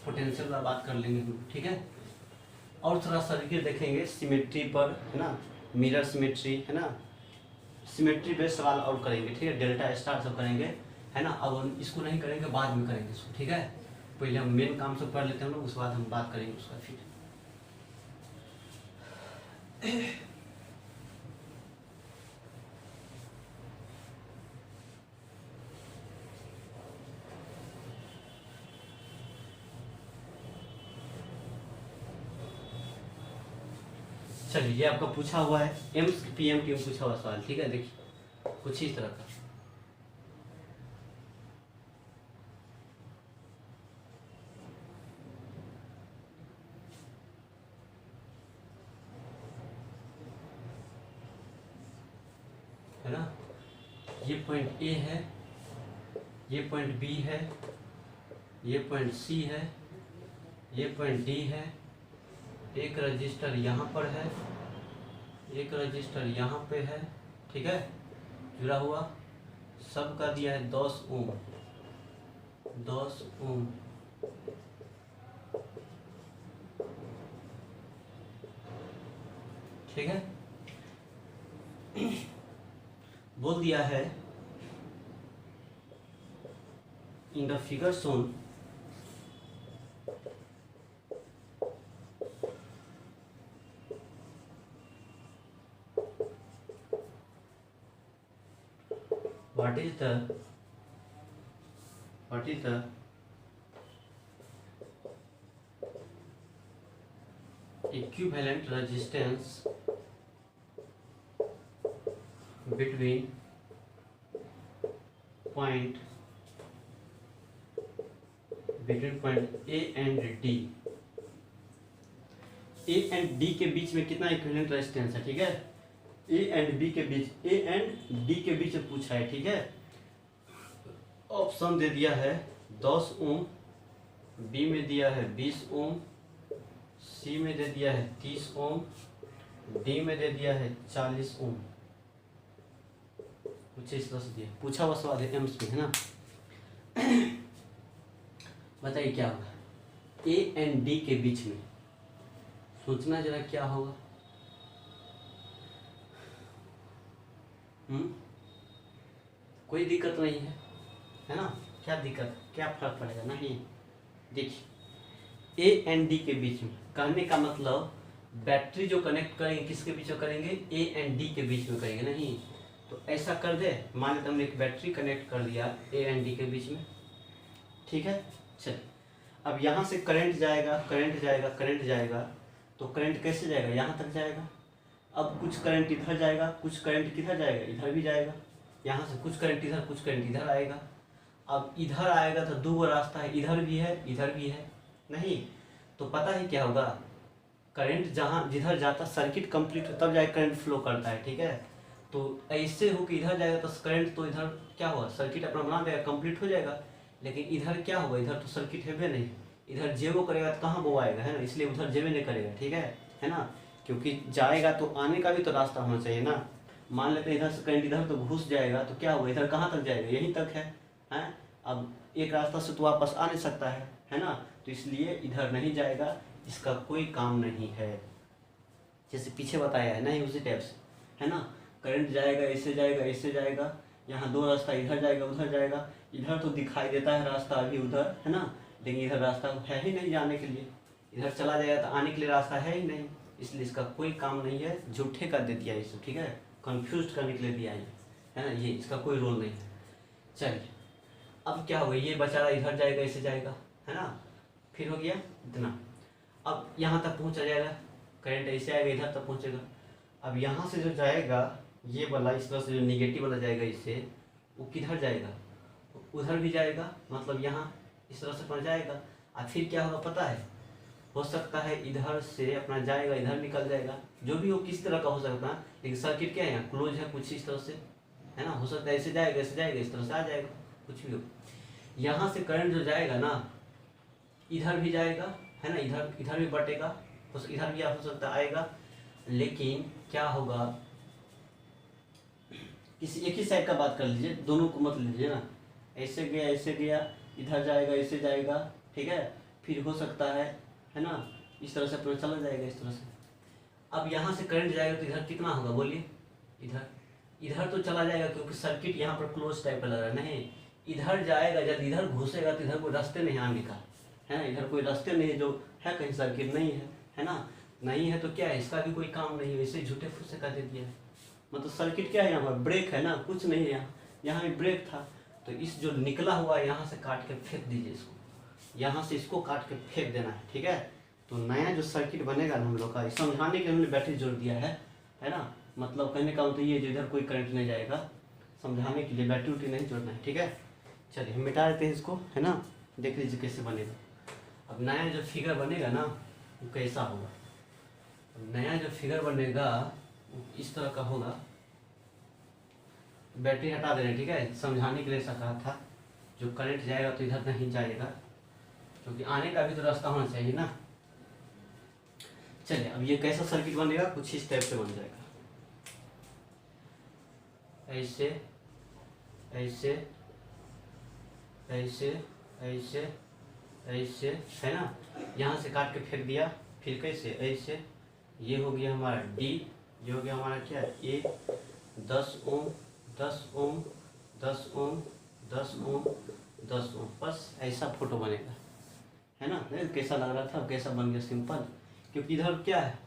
पोटेंशियल का बात कर लेंगे हम, ठीक है। और थोड़ा सर्किट देखेंगे सिमेट्री पर, है ना, मिरर सिमेट्री, है ना, सिमेट्री पे सवाल और करेंगे, ठीक है, डेल्टा स्टार सब करेंगे, है ना। अब हम इसको नहीं करेंगे, बाद में करेंगे इसको, ठीक है। पहले हम मेन काम सब कर लेते हैं लोग, उसके बाद हम बात करेंगे उसका फिर। चलिए ये आपका पूछा हुआ है एम्स पीएमटी में पूछा हुआ सवाल, ठीक है, देखिए कुछ इस तरह का। है ना, ये पॉइंट ए है, ये पॉइंट बी है, ये पॉइंट सी है, ये पॉइंट डी है, एक रजिस्टर यहाँ पर है, एक रजिस्टर यहाँ पे है, ठीक है, जुड़ा हुआ, सबका दिया है 10 ओम, 10 ओम, ठीक है। बोल दिया है in the figure shown what is the equivalent resistance between point A and D। A and D के बीच में कितना इक्विवेलेंट रेजिस्टेंस है, ठीक है, A एंड B के बीच, A एंड D के बीच में पूछा है, ठीक है। ऑप्शन दे दिया है 10 ओम, B में दिया है 20 ओम, C में दे दिया है 30 ओम, D में दे दिया है 40 ओम। कुछ इस तरह से दिया, पूछा हुआ सवाल है एम्स में, है ना। बताइए क्या होगा A एंड D के बीच में, सोचना जरा क्या होगा। कोई दिक्कत नहीं है ना, क्या दिक्कत, क्या फर्क पड़ेगा, नहीं। देखिए A एंड D के बीच में कहने का मतलब बैटरी जो कनेक्ट करेंगे किसके बीच में करेंगे, A एंड D के बीच में करेंगे, नहीं तो ऐसा कर दे, मान लेते हमने एक बैटरी कनेक्ट कर दिया A एंड D के बीच में, ठीक है। चलिए अब यहाँ से करंट जाएगा, करंट जाएगा, करंट जाएगा, तो करंट कैसे जाएगा, यहाँ तक जाएगा। अब कुछ करंट इधर जाएगा, कुछ करंट किधर जाएगा, इधर भी जाएगा, यहाँ से कुछ करंट इधर, कुछ करंट इधर आएगा। अब इधर आएगा तो दो रास्ता है, इधर भी है, इधर भी है, नहीं तो पता है क्या होगा, करंट जहाँ जिधर जाता सर्किट कंप्लीट हो तब जाके करंट फ्लो करता है, ठीक है। तो ऐसे हो कि इधर जाएगा तो करंट तो इधर क्या होगा, सर्किट अपना बना देगा, कंप्लीट हो जाएगा। लेकिन इधर क्या होगा, इधर तो सर्किट है भी नहीं, इधर जेबो करेगा तो कहाँ वो आएगा, है ना, इसलिए उधर जेबे नहीं करेगा, ठीक है ना। क्योंकि जाएगा तो आने का भी तो रास्ता होना चाहिए ना। मान लेते हैं इधर से करंट इधर तो घुस जाएगा, तो क्या होगा, इधर कहाँ तक जाएगा, यहीं तक है। अब एक रास्ता से तो वापस आ नहीं सकता है ना, तो इसलिए इधर नहीं जाएगा, इसका कोई काम नहीं है। जैसे पीछे बताया है नहीं, उसी टाइप से, है ना, करंट जाएगा, ऐसे जाएगा, ऐसे जाएगा, यहाँ दो रास्ता, इधर जाएगा, उधर जाएगा, इधर तो दिखाई देता है रास्ता अभी उधर, है ना, लेकिन इधर रास्ता है ही नहीं जाने के लिए, इधर चला जाएगा तो आने के लिए रास्ता है ही नहीं, इसलिए इसका कोई काम नहीं है, झूठे का दे दिया इसे, ठीक है, कंफ्यूज करने के लिए दिया है ना, ये इसका कोई रोल नहीं है। चलिए अब क्या होगा, ये बेचारा इधर जाएगा, ऐसे जाएगा, है ना, फिर हो गया इतना, अब यहाँ तक पहुँचा जाएगा, करंट ऐसे आएगा इधर तक पहुँचेगा। अब यहाँ से जो जाएगा ये वाला, इस तरह से जो निगेटिव वाला जाएगा इससे, वो किधर जाएगा, उधर भी जाएगा, मतलब यहाँ इस तरह से पड़ जाएगा। अब फिर क्या होगा पता है, हो सकता है इधर से अपना जाएगा, इधर निकल जाएगा, जो भी हो, किस तरह का हो सकता है, लेकिन सर्किट क्या है यहाँ क्लोज है कुछ इस तरह से, है ना, हो सकता है ऐसे जाएगा, ऐसे जाएगा, इस तरह से आ जाएगा, कुछ भी हो। यहाँ से करंट जो जाएगा ना, इधर भी जाएगा, है ना, इधर भी बटेगा, इधर भी हो सकता आएगा, लेकिन क्या होगा, किसी एक ही साइड का बात कर लीजिए, दोनों को मत लीजिए ना, ऐसे गया, इधर जाएगा, ऐसे जाएगा, ठीक है, फिर हो सकता है ना, इस तरह से अपना चला जाएगा, इस तरह से। अब यहाँ से करंट जाएगा तो इधर कितना होगा बोलिए, इधर तो चला जाएगा, क्योंकि सर्किट यहाँ पर क्लोज टाइप का लग रहा है, नहीं, इधर जाएगा, जब इधर घुसेगा तो इधर कोई रास्ते नहीं आने का, है ना, इधर कोई रास्ते नहीं है, जो है कहीं सर्किट नहीं है ना, नहीं है तो क्या है, इसका भी कोई काम नहीं है, वैसे झूठे फूस से कर दे दिया है, मतलब सर्किट क्या है, यहाँ पर ब्रेक है ना, कुछ नहीं है, यहाँ भी ब्रेक था, तो इस जो निकला हुआ है यहाँ से काट के फेंक दीजिए इसको, यहाँ से इसको काट के फेंक देना है, ठीक है। तो नया जो सर्किट बनेगा ना हम लोग का, समझाने के लिए हमने बैटरी जोड़ दिया है ना, मतलब कहने का मतलब ये जो इधर कोई करंट नहीं जाएगा, समझाने के लिए बैटरी उटरी नहीं जोड़ना है, ठीक है। चलिए हम मिटा देते हैं इसको, है ना, देख लीजिए कैसे बनेगा। अब नया जो फिगर बनेगा ना वो कैसा होगा, नया जो फिगर बनेगा वो इस तरह का होगा, बैटरी हटा देना, ठीक है, समझाने के लिए ऐसा कहा था, जो करंट जाएगा तो इधर नहीं जाएगा, क्योंकि आने का भी तो रास्ता होना चाहिए ना। चलिए अब ये कैसा सर्किट बनेगा, कुछ इस टाइप से बन जाएगा, ऐसे ऐसे ऐसे ऐसे ऐसे, है ना, यहाँ से काट के फेंक दिया, फिर कैसे ऐसे, ये हो गया हमारा डी, ये हो गया हमारा क्या ए, 10 ओम 10 ओम 10 ओम 10 ओम 10 ओम, बस ऐसा फोटो बनेगा, है ना। कैसा लग रहा था, कैसा बन गया, सिंपल, क्योंकि इधर क्या है,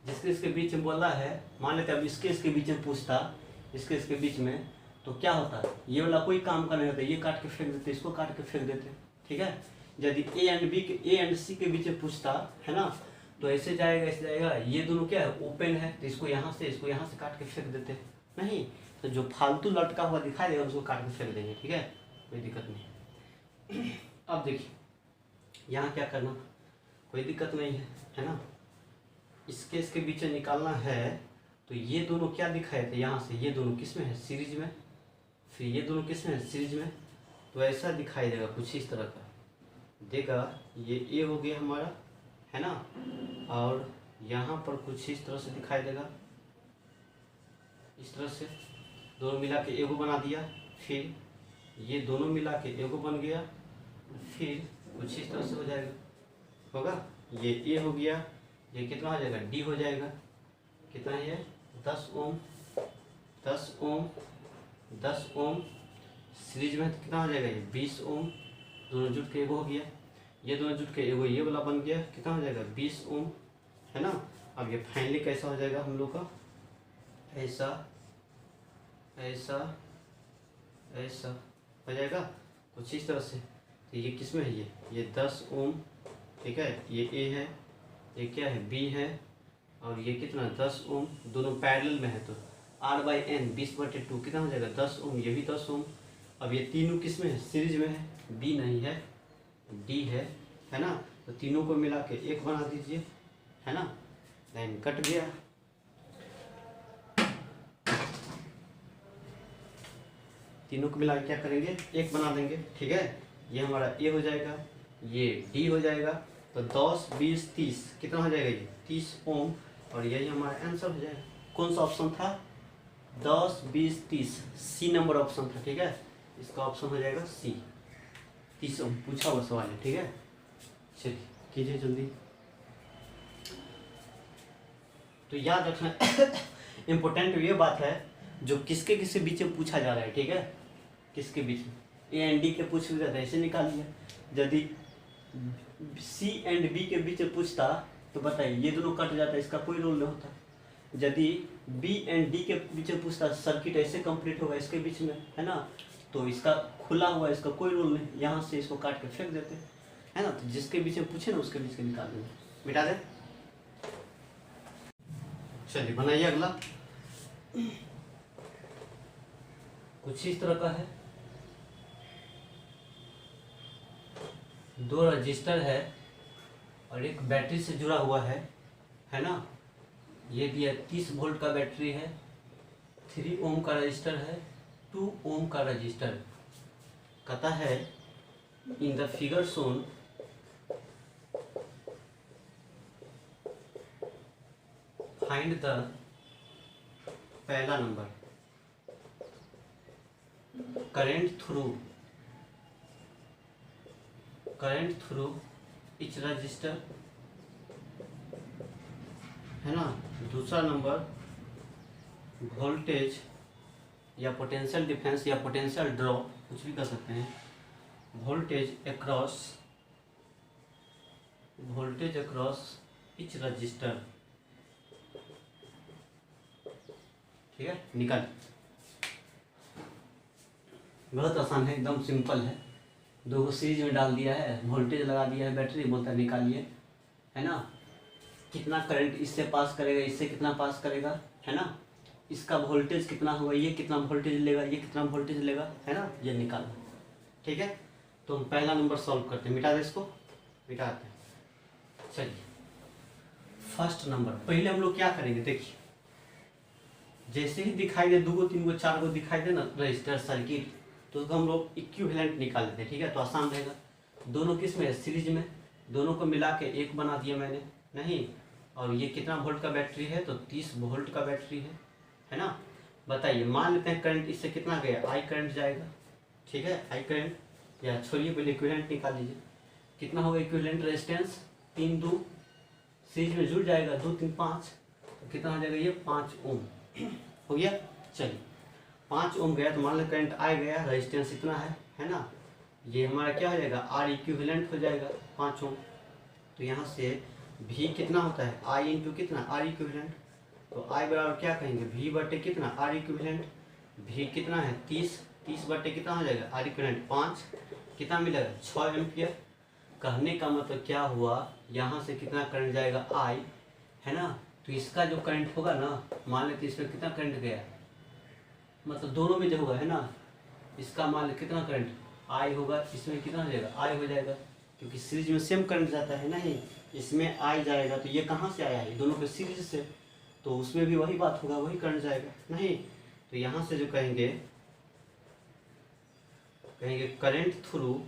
जिसके इसके बीच में बोला है, मान लेते अब इसके बीच में पूछता, इसके बीच में, तो क्या होता है, ये वाला कोई काम का नहीं होता, ये काट के फेंक देते, इसको काट के फेंक देते, ठीक है। यदि ए एंड सी के बीच में पूछता, है ना, तो ऐसे जाएगा, ऐसे जाएगा, ये दोनों क्या है ओपन है, तो इसको यहाँ से काट के फेंक देते, नहीं तो जो फालतू लटका हुआ दिखाई देगा उसको काट के फेंक देंगे, ठीक है, कोई दिक्कत नहीं। अब देखिए यहाँ क्या करना, कोई दिक्कत नहीं है ना, इसके बीच में निकालना है, तो ये दोनों क्या दिखाए थे यहाँ से, ये दोनों किस में है, सीरीज में, फिर ये दोनों किस में है, सीरीज में, तो ऐसा दिखाई देगा कुछ इस तरह का देगा, ये ए हो गया हमारा, है ना, और यहाँ पर कुछ इस तरह से दिखाई देगा, इस तरह से दोनों मिला के एगो बना दिया, फिर ये दोनों मिला के एगो बन गया, फिर कुछ इस तरह से हो जाएगा, होगा, ये ए हो गया, ये कितना हो जाएगा, डी हो जाएगा, कितना है, 10 ओम 10 ओम 10 ओम, सीरीज में कितना हो जाएगा, ये 20 ओम, दोनों जुट के एगो हो गया, ये दोनों जुट के एगो ये वाला बन गया, कितना हो जाएगा, 20 ओम, है ना। अब ये फाइनली कैसा हो जाएगा हम लोग का, ऐसा ऐसा ऐसा हो जाएगा कुछ इस तरह से। तो ये किस में है, ये 10 ओम, ठीक है, ये ए है, ये क्या है, बी है, और ये कितना 10 ओम, दोनों पैरेलल में है, तो R/N 20/2 कितना हो जाएगा, 10 ओम, ये भी 10 ओम। अब ये तीनों किस में है, सीरीज में है, बी नहीं है, डी है ना, तो तीनों को मिला के एक बना दीजिए, है ना, लाइन कट गया। तीनों को मिला के क्या करेंगे, एक बना देंगे, ठीक है, ये हमारा ए हो जाएगा, ये डी हो जाएगा, तो 10 20 30 कितना हो जाएगा, ये 30 ओम, और यही हमारा आंसर हो जाएगा। कौन सा ऑप्शन था, 10 20 30, सी नंबर ऑप्शन था, ठीक है, इसका ऑप्शन हो जाएगा सी, 30 ओम पूछा हुआ सवाल है, ठीक है। चलिए कीजिए जल्दी। तो याद रखना इम्पोर्टेंट ये बात है, जो किसके बीच में पूछा जा रहा है, ठीक है, किसके बीच में, ए एंड डी के पूछ लिया था, ऐसे निकाल लिया। यदि सी एंड बी के बीच में पूछता तो बताइए, ये दोनों कट जाता, इसका कोई रोल नहीं होता। यदि बी एंड डी के बीच में पूछता, सर्किट ऐसे कंप्लीट होगा इसके बीच में, है ना, तो इसका खुला हुआ, इसका कोई रोल नहीं, यहाँ से इसको काट के फेंक देते है ना। तो जिसके बीच में पूछे ना उसके बीच के निकाल देंगे, मिटा दे। चलिए बनाइए अगला। कुछ इस तरह का है, 2 रजिस्टर है और एक बैटरी से जुड़ा हुआ है ना। ये दिया 30 वोल्ट का बैटरी है, 3 ओम का रजिस्टर है, 2 ओम का रजिस्टर। कहता है in the figure shown find the, पहला number, current through each register है ना। दूसरा नंबर वोल्टेज या पोटेंशियल डिफरेंस या पोटेंशियल ड्रॉप, कुछ भी कर सकते हैं, वोल्टेज अक्रॉस इच रजिस्टर। ठीक है, निकाल। बहुत आसान है, एकदम सिंपल है। 2 सीरीज में डाल दिया है, वोल्टेज लगा दिया है, बैटरी बोलता है निकालिए, है ना। कितना करंट इससे पास करेगा, इससे कितना पास करेगा, है ना। इसका वोल्टेज कितना होगा, ये कितना वोल्टेज लेगा, ये कितना वोल्टेज लेगा, है ना, ये निकालना। ठीक है, तो हम पहला नंबर सॉल्व करते हैं। मिटा दे इसको, मिटाते हैं। चलिए फर्स्ट नंबर, पहले हम लोग क्या करेंगे, देखिए जैसे ही दिखाई दे 2 गो 3 गो 4 गो दिखाई दे ना रजिस्टर सर्किट, तो उसको हम लोग इक्विवेलेंट निकाल लेते हैं। ठीक है, तो आसान रहेगा। दोनों किस में है, सीरीज में, दोनों को मिला के एक बना दिया मैंने, नहीं। और ये कितना वोल्ट का बैटरी है, तो 30 वोल्ट का बैटरी है ना। बताइए, मान लेते हैं करंट इससे कितना गया, आई करंट जाएगा। ठीक है, आई करंट, या छोड़िए पहले इक्विवेलेंट निकाल लीजिए। कितना होगा इक्विवेलेंट रेजिस्टेंस, 3 2 सीरीज में जुड़ जाएगा, 2 3 5, तो कितना हो जाएगा ये 5 ओम हो गया। चलिए 5 ओम गया, तो मान लो करंट आ गया, रेजिस्टेंस इतना है ना। ये हमारा क्या हो जाएगा, आर इक्विवेलेंट हो जाएगा 5 ओम। तो यहाँ से भी कितना होता है, आई इंटू कितना, आर इक्विवेलेंट। तो आई बराबर क्या कहेंगे, भी बटे कितना, आर इक्विवेलेंट। भी कितना है 30 बटे कितना हो जाएगा, आर इक्विवेलेंट 5, कितना मिलेगा 6 एम्पियर। कहने का मतलब क्या हुआ, यहाँ से कितना करंट जाएगा, आई, है ना। तो इसका जो करंट होगा ना, मान लेते इसमें कितना करंट गया, मतलब दोनों में जो होगा, है ना। इसका मान लेते कितना करंट आई होगा, इसमें कितना हो जाएगा, आई हो जाएगा, क्योंकि सीरीज में सेम करंट जाता है, नहीं। इसमें आई जाएगा, तो ये कहाँ से आया है, दोनों के सीरीज से, तो उसमें भी वही बात होगा, वही करंट जाएगा, नहीं। तो यहाँ से जो कहेंगे current through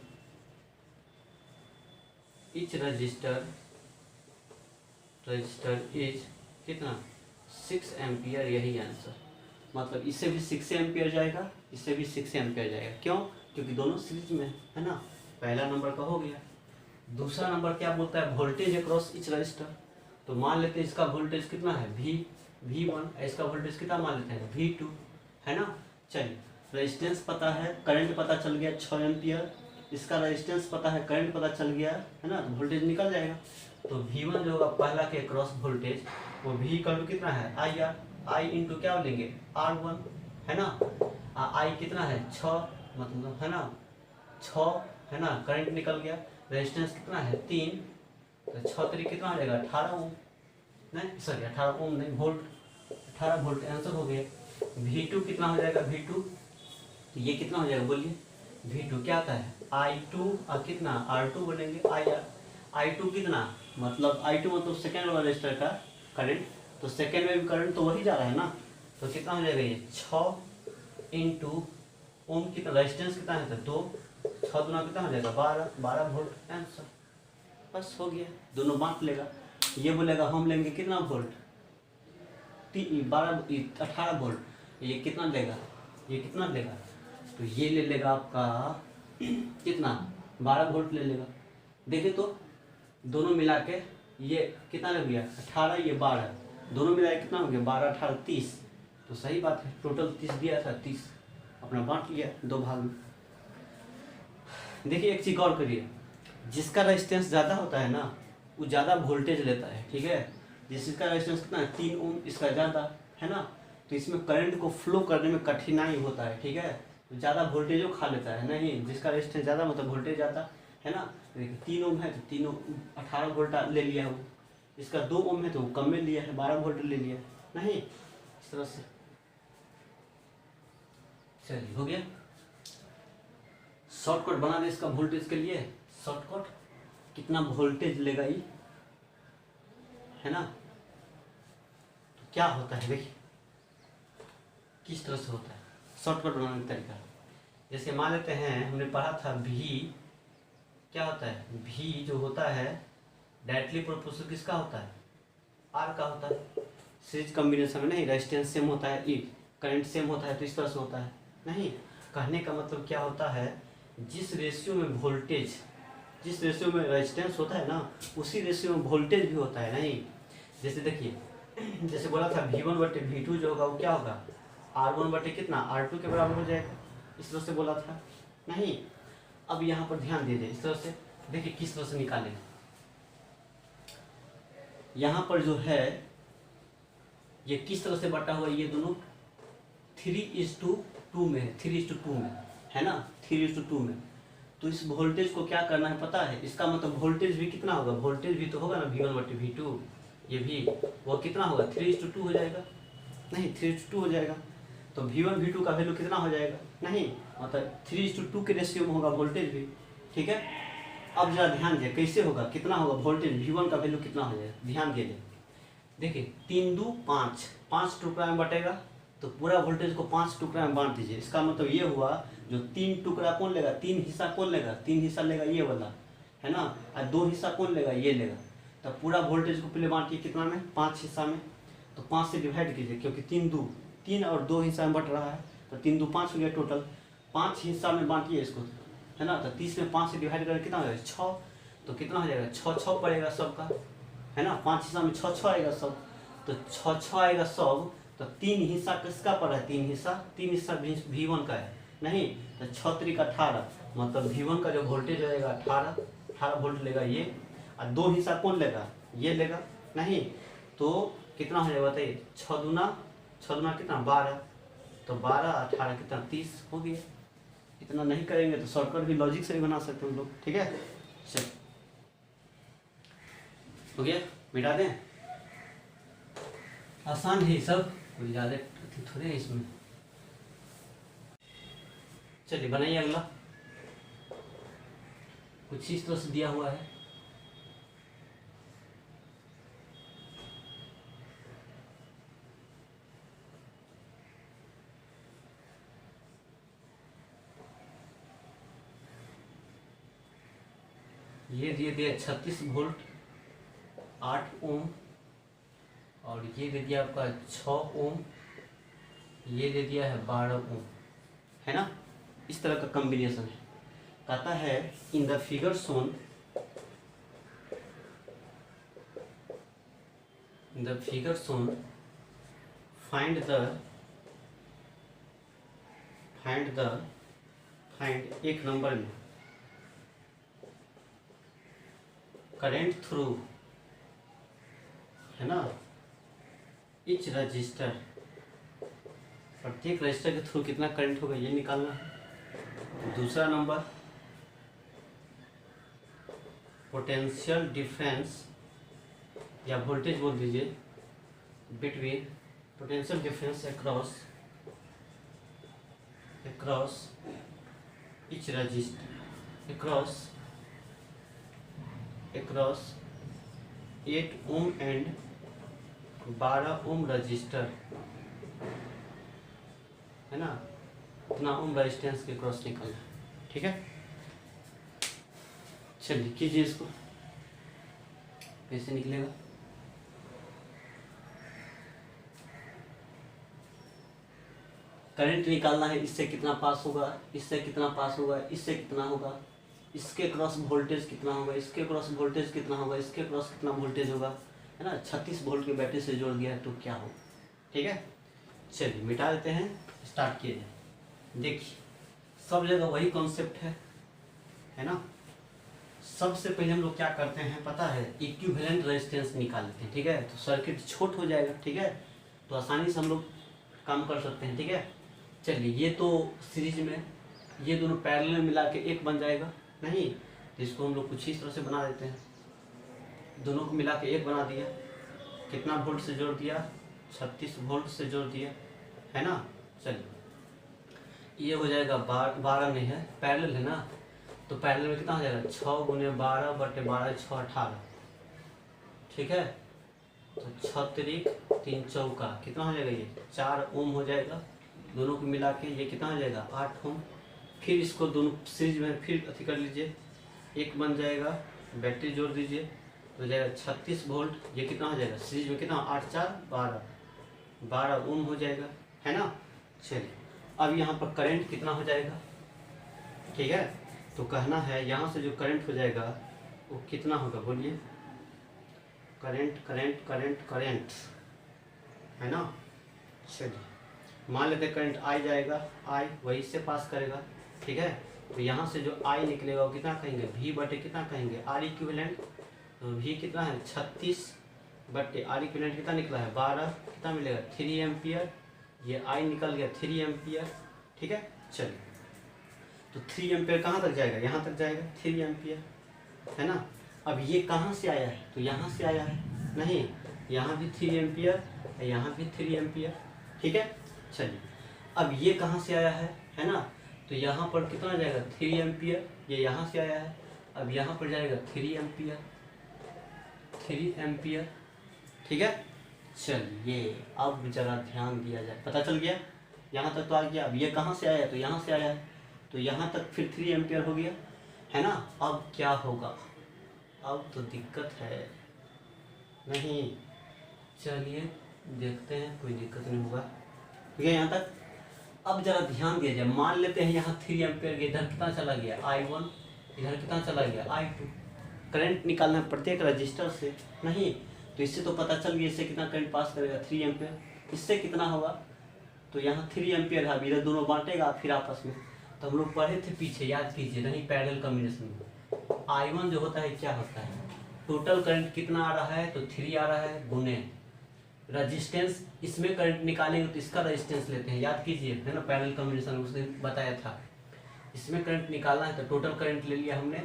each register is कितना, 6 एम्पियर, यही आंसर। मतलब इससे भी 6 एम्पियर जाएगा, इससे भी 6 एम्पियर जाएगा। क्यों, क्योंकि दोनों सीरीज में है ना। पहला नंबर का हो गया। दूसरा नंबर क्या बोलता है, वोल्टेज अक्रॉस इच रजिस्टर। तो मान लेते हैं इसका वोल्टेज कितना है, V1, इसका वोल्टेज कितना मान लेते हैं, V2, है ना। चलिए रेजिस्टेंस पता है, करंट पता चल गया 6 एम्पियर, इसका रेजिस्टेंस पता है, करंट पता चल गया, है ना। तो वोल्टेज निकल जाएगा। तो V1 जो होगा पहला के क्रॉस वोल्टेज, वो V इक्वल टू कितना है, आई इंटू क्या लेंगे, R1, है ना। आई कितना है 6, मतलब है ना 6, है ना। करंट निकल गया, रेजिस्टेंस कितना है 3, तो 6 3 कितना हो जाएगा 18 ओम, नहीं सॉरी 18 ओम नहीं, वोल्ट, 18 वोल्ट आंसर हो गया। V2 कितना हो जाएगा, V2, तो ये कितना हो जाएगा बोलिए, V2 क्या आता है, I2 और कितना R2 बनेंगे, I2 कितना, मतलब I2 मतलब सेकेंड वाला रजिस्टर का करंट, तो सेकेंड में भी करंट तो वही जा रहा है ना। तो कितना हो जाएगा ये 6 इंटू ओम, कितना रेजिस्टेंस कितना है, तो 2, 6 दूना कितना हो जाएगा 12 वोल्ट आंसर। बस हो गया, दोनों बांट लेगा। ये बोलेगा हम लेंगे कितना वोल्ट, 18 वोल्ट, ये कितना लेगा, ये कितना लेगा, तो ये ले लेगा आपका कितना 12 वोल्ट ले लेगा। देखिए तो दोनों मिला के ये कितना लग गया 18, ये 12, दोनों मिला के कितना हो गया 12 18 30, तो सही बात है, टोटल 30 दिया था, 30 अपना बांट लिया 2 भाग में। देखिए एक चीज और करिए, जिसका रेजिस्टेंस ज़्यादा होता है ना वो ज़्यादा वोल्टेज लेता है, ठीक है। जिसका रेजिस्टेंस कितना है 3 ओम, इसका ज़्यादा है ना, तो इसमें करंट को फ्लो करने में कठिनाई होता है, ठीक है। तो ज़्यादा वोल्टेजो खा लेता है नहीं, जिसका रेजिस्टेंस ज़्यादा मतलब वोल्टेज ज़्यादा है ना। देखिए 3 ओम है तो 3 ओम 18 वोल्ट ले लिया वो, इसका 2 ओम है तो वो कम में लिया है 12 वोल्ट ले लिया नहीं, इस तरह से। चलिए हो गया। शॉर्टकट बना दे इसका वोल्टेज के लिए। शॉर्टकट कितना वोल्टेज लेगा ये, है ना। तो क्या होता है देखिए किस तरह से होता है शॉर्टकट बनाने का तरीका। जैसे मान लेते हैं हमने पढ़ा था भी क्या होता है, भी जो होता है डायरेक्टली प्रोपोर्शनल किसका होता है, आर का होता है। सीरीज कॉम्बिनेशन में नहीं, रेजिस्टेंस सेम होता है, ई करंट सेम होता है, तो इस तरह से होता है नहीं। कहने का मतलब क्या होता है, जिस रेशियो में वोल्टेज, जिस रेशियो में रेजिस्टेंस होता है ना, उसी रेशियो में वोल्टेज भी होता है नहीं। जैसे देखिए जैसे बोला था V1/V2 जो होगा वो क्या होगा, R1 कितना R2 के बराबर हो जाएगा, इस तरह से बोला था नहीं। अब यहाँ पर ध्यान दीजिए इस तरह से, देखिए किस तरह से निकालेंगे। यहाँ पर जो है ये किस तरह से बटा हुआ, ये दोनों 3:2 में है, 3:2 में है ना, 3:2 में। तो इस वोल्टेज को क्या करना है पता है, इसका मतलब वोल्टेज भी कितना होगा, वोल्टेज भी तो होगा ना V1/V2, ये भी वो कितना होगा 3:2 हो जाएगा नहीं, 3:2 हो जाएगा। तो V1/V2 का वैल्यू कितना हो जाएगा नहीं, मतलब 3:2 के रेशियो में होगा वोल्टेज भी, ठीक है। अब जरा ध्यान दिए कैसे होगा, कितना होगा वोल्टेज V1 का वैल्यू कितना हो जाएगा, ध्यान दीजिए। देखिए 3×2 5, 5 टुकड़ा में बटेगा तो पूरा वोल्टेज को 5 टुकड़ा में बांट दीजिए। इसका मतलब ये हुआ जो 3 टुकड़ा कौन लेगा, 3 हिस्सा कौन लेगा, 3 हिस्सा लेगा ये वाला है ना, और 2 हिस्सा कौन लेगा, ये लेगा। तब पूरा वोल्टेज को पहले बांटिए कितना में, 5 हिस्सा में। तो 5 से डिवाइड कीजिए क्योंकि 3 और 2 हिस्सा में बट रहा है, तो 3×2 5 हो गया टोटल। 5 हिस्सा में बांटिए इसको है ना, तो 30 में 5 से डिवाइड करके कितना हो जाएगा 6, तो कितना हो जाएगा 6 पड़ेगा सबका है ना, 5 हिस्सा में 6 आएगा सब, तो 6 आएगा सब। तो 3 हिस्सा किसका पड़ा है, 3 हिस्सा V1 का है नहीं, तो 6×3 18, मतलब V1 का जो वोल्टेज रहेगा 18 वोल्ट लेगा ये, और 2 हिस्सा कौन लेगा, ये लेगा नहीं। तो कितना हो जाएगा बताइए, 6 दूना कितना 12, तो 12 18 कितना 30 हो गया। इतना नहीं करेंगे तो शॉर्टकट भी लॉजिक से भी बना सकते हैं हम लोग, ठीक है। चल हो गया, मिटा दें, आसान है सब, कोई ज़्यादा थोड़े है इसमें। चलिए बनाइए अगला, कुछ इस तरह से दिया हुआ है। ये दे दिया 36 वोल्ट 8 ओम, और ये दे दिया आपका 6 ओम, ये दे दिया है 12 ओम, है ना। इस तरह का कॉम्बिनेशन है। कहता है in the figure shown, in the figure shown find एक नंबर में करंट थ्रू है ना, इच रजिस्टर, प्रत्येक रजिस्टर के थ्रू कितना करंट होगा ये निकालना है। दूसरा नंबर पोटेंशियल डिफरेंस या वोल्टेज बोल दीजिए between, potential difference across each resistor, across 8 ohm and 12 ohm resistor, है ना, उतना ओम रेजिस्टेंस के क्रॉस निकालना, ठीक है। चलिए कीजिए इसको, कैसे निकलेगा। करंट निकालना है, इससे कितना पास होगा, इससे कितना पास होगा, इससे कितना होगा, इसके क्रॉस वोल्टेज कितना होगा, इसके क्रॉस वोल्टेज कितना होगा, इसके क्रॉस कितना वोल्टेज होगा, है ना। 36 वोल्ट के बैटरी से जोड़ दिया है तो क्या हो, ठीक है। चलिए मिटा देते हैं, स्टार्ट किए जाए। देखिए सब जगह वही कॉन्सेप्ट है ना। सबसे पहले हम लोग क्या करते हैं पता है, इक्विवेलेंट रेजिस्टेंस निकाल लेते हैं, ठीक है। तो सर्किट छोट हो जाएगा, ठीक है, तो आसानी से हम लोग काम कर सकते हैं, ठीक है। चलिए ये तो सीरीज में ये दोनों पैरेलल में मिला के एक बन जाएगा नहीं, तो इसको हम लोग कुछ इस तरह से बना देते हैं, दोनों को मिला के एक बना दिया, कितना वोल्ट से जोड़ दिया, 36 वोल्ट से जोड़ दिया, है ना। चलिए ये हो जाएगा 12 नहीं है, पैरेलल है ना, तो पैरेलल में कितना हो जाएगा 6 गुने 12 बटे 12 6 18, ठीक है। तो 6 तिरिक 3 चौका कितना हो जाएगा, ये 4 ओम हो जाएगा, दोनों को मिला के ये कितना हो जाएगा 8 ओम। फिर इसको दोनों सीरीज में फिर अथी कर लीजिए, एक बन जाएगा, बैटरी जोड़ दीजिए तो हो जाएगा 36 वोल्ट, ये कितना हो जाएगा सीरीज में कितना 8 4 12 ओम हो जाएगा, है ना। चलिए अब यहाँ पर करंट कितना हो जाएगा, ठीक है, तो कहना है यहाँ से जो करंट हो जाएगा वो कितना होगा, बोलिए, करंट करंट करंट करंट, है ना। चलिए मान लेते करंट आई जाएगा, आई वही से पास करेगा, ठीक है। तो यहाँ से जो आई निकलेगा वो कितना कहेंगे, वी बटे कितना कहेंगे आर इक्विवेलेंट, तो वी कितना है 36 बटे आर इक्विवेलेंट कितना निकला है 12, कितना मिलेगा 3 एम्पियर, ये आई निकल गया 3 एम्पियर, ठीक है। चलिए तो 3 एम्पियर कहाँ तक जाएगा, यहाँ तक जाएगा 3 एम्पियर, है ना। अब ये कहाँ से आया है, तो यहाँ से आया है नहीं, यहाँ भी 3 एम्पियर, यहाँ भी 3 एम्पियर, ठीक है। चलिए अब ये कहाँ से आया है ना, तो यहाँ पर कितना आ जाएगा 3 एम्पियर, ये यहाँ से आया है, अब यहाँ पर जाएगा 3 एम्पियर, 3 एम्पियर, ठीक है। चलिए अब जरा ध्यान दिया जाए, पता चल गया, यहाँ तक तो आ गया। अब ये कहाँ से आया है, तो यहाँ से आया है, तो यहाँ तक फिर 3 एम्पियर हो गया, है ना। अब क्या होगा, अब तो दिक्कत है नहीं, चलिए देखते हैं, कोई दिक्कत नहीं होगा, ठीक है यहाँ तक। अब जरा ध्यान दिया जाए, मान लेते हैं यहाँ 3 एम्पियर इधर कितना चला गया I1, इधर कितना चला गया I2, करंट निकालना प्रत्येक रजिस्टर से नहीं, तो इससे तो पता चल गया इससे कितना करंट पास करेगा 3 एम्पियर, इससे कितना होगा, तो यहाँ 3 एम्पियर है, इधर दोनों बांटेगा फिर आपस में, तो हम लोग पढ़े थे पीछे, याद कीजिए, नहीं पैरेलल कॉम्बिनेशन में I1 जो होता है क्या होता है, टोटल करंट कितना आ रहा है, तो 3 आ रहा है, गुने रजिस्टेंस, इसमें करंट निकालेंगे तो इसका रजिस्टेंस लेते हैं, याद कीजिए, है ना, पैरेलल कॉम्बिनेशन उसने बताया था, इसमें करंट निकालना है तो टोटल करंट ले लिया हमने,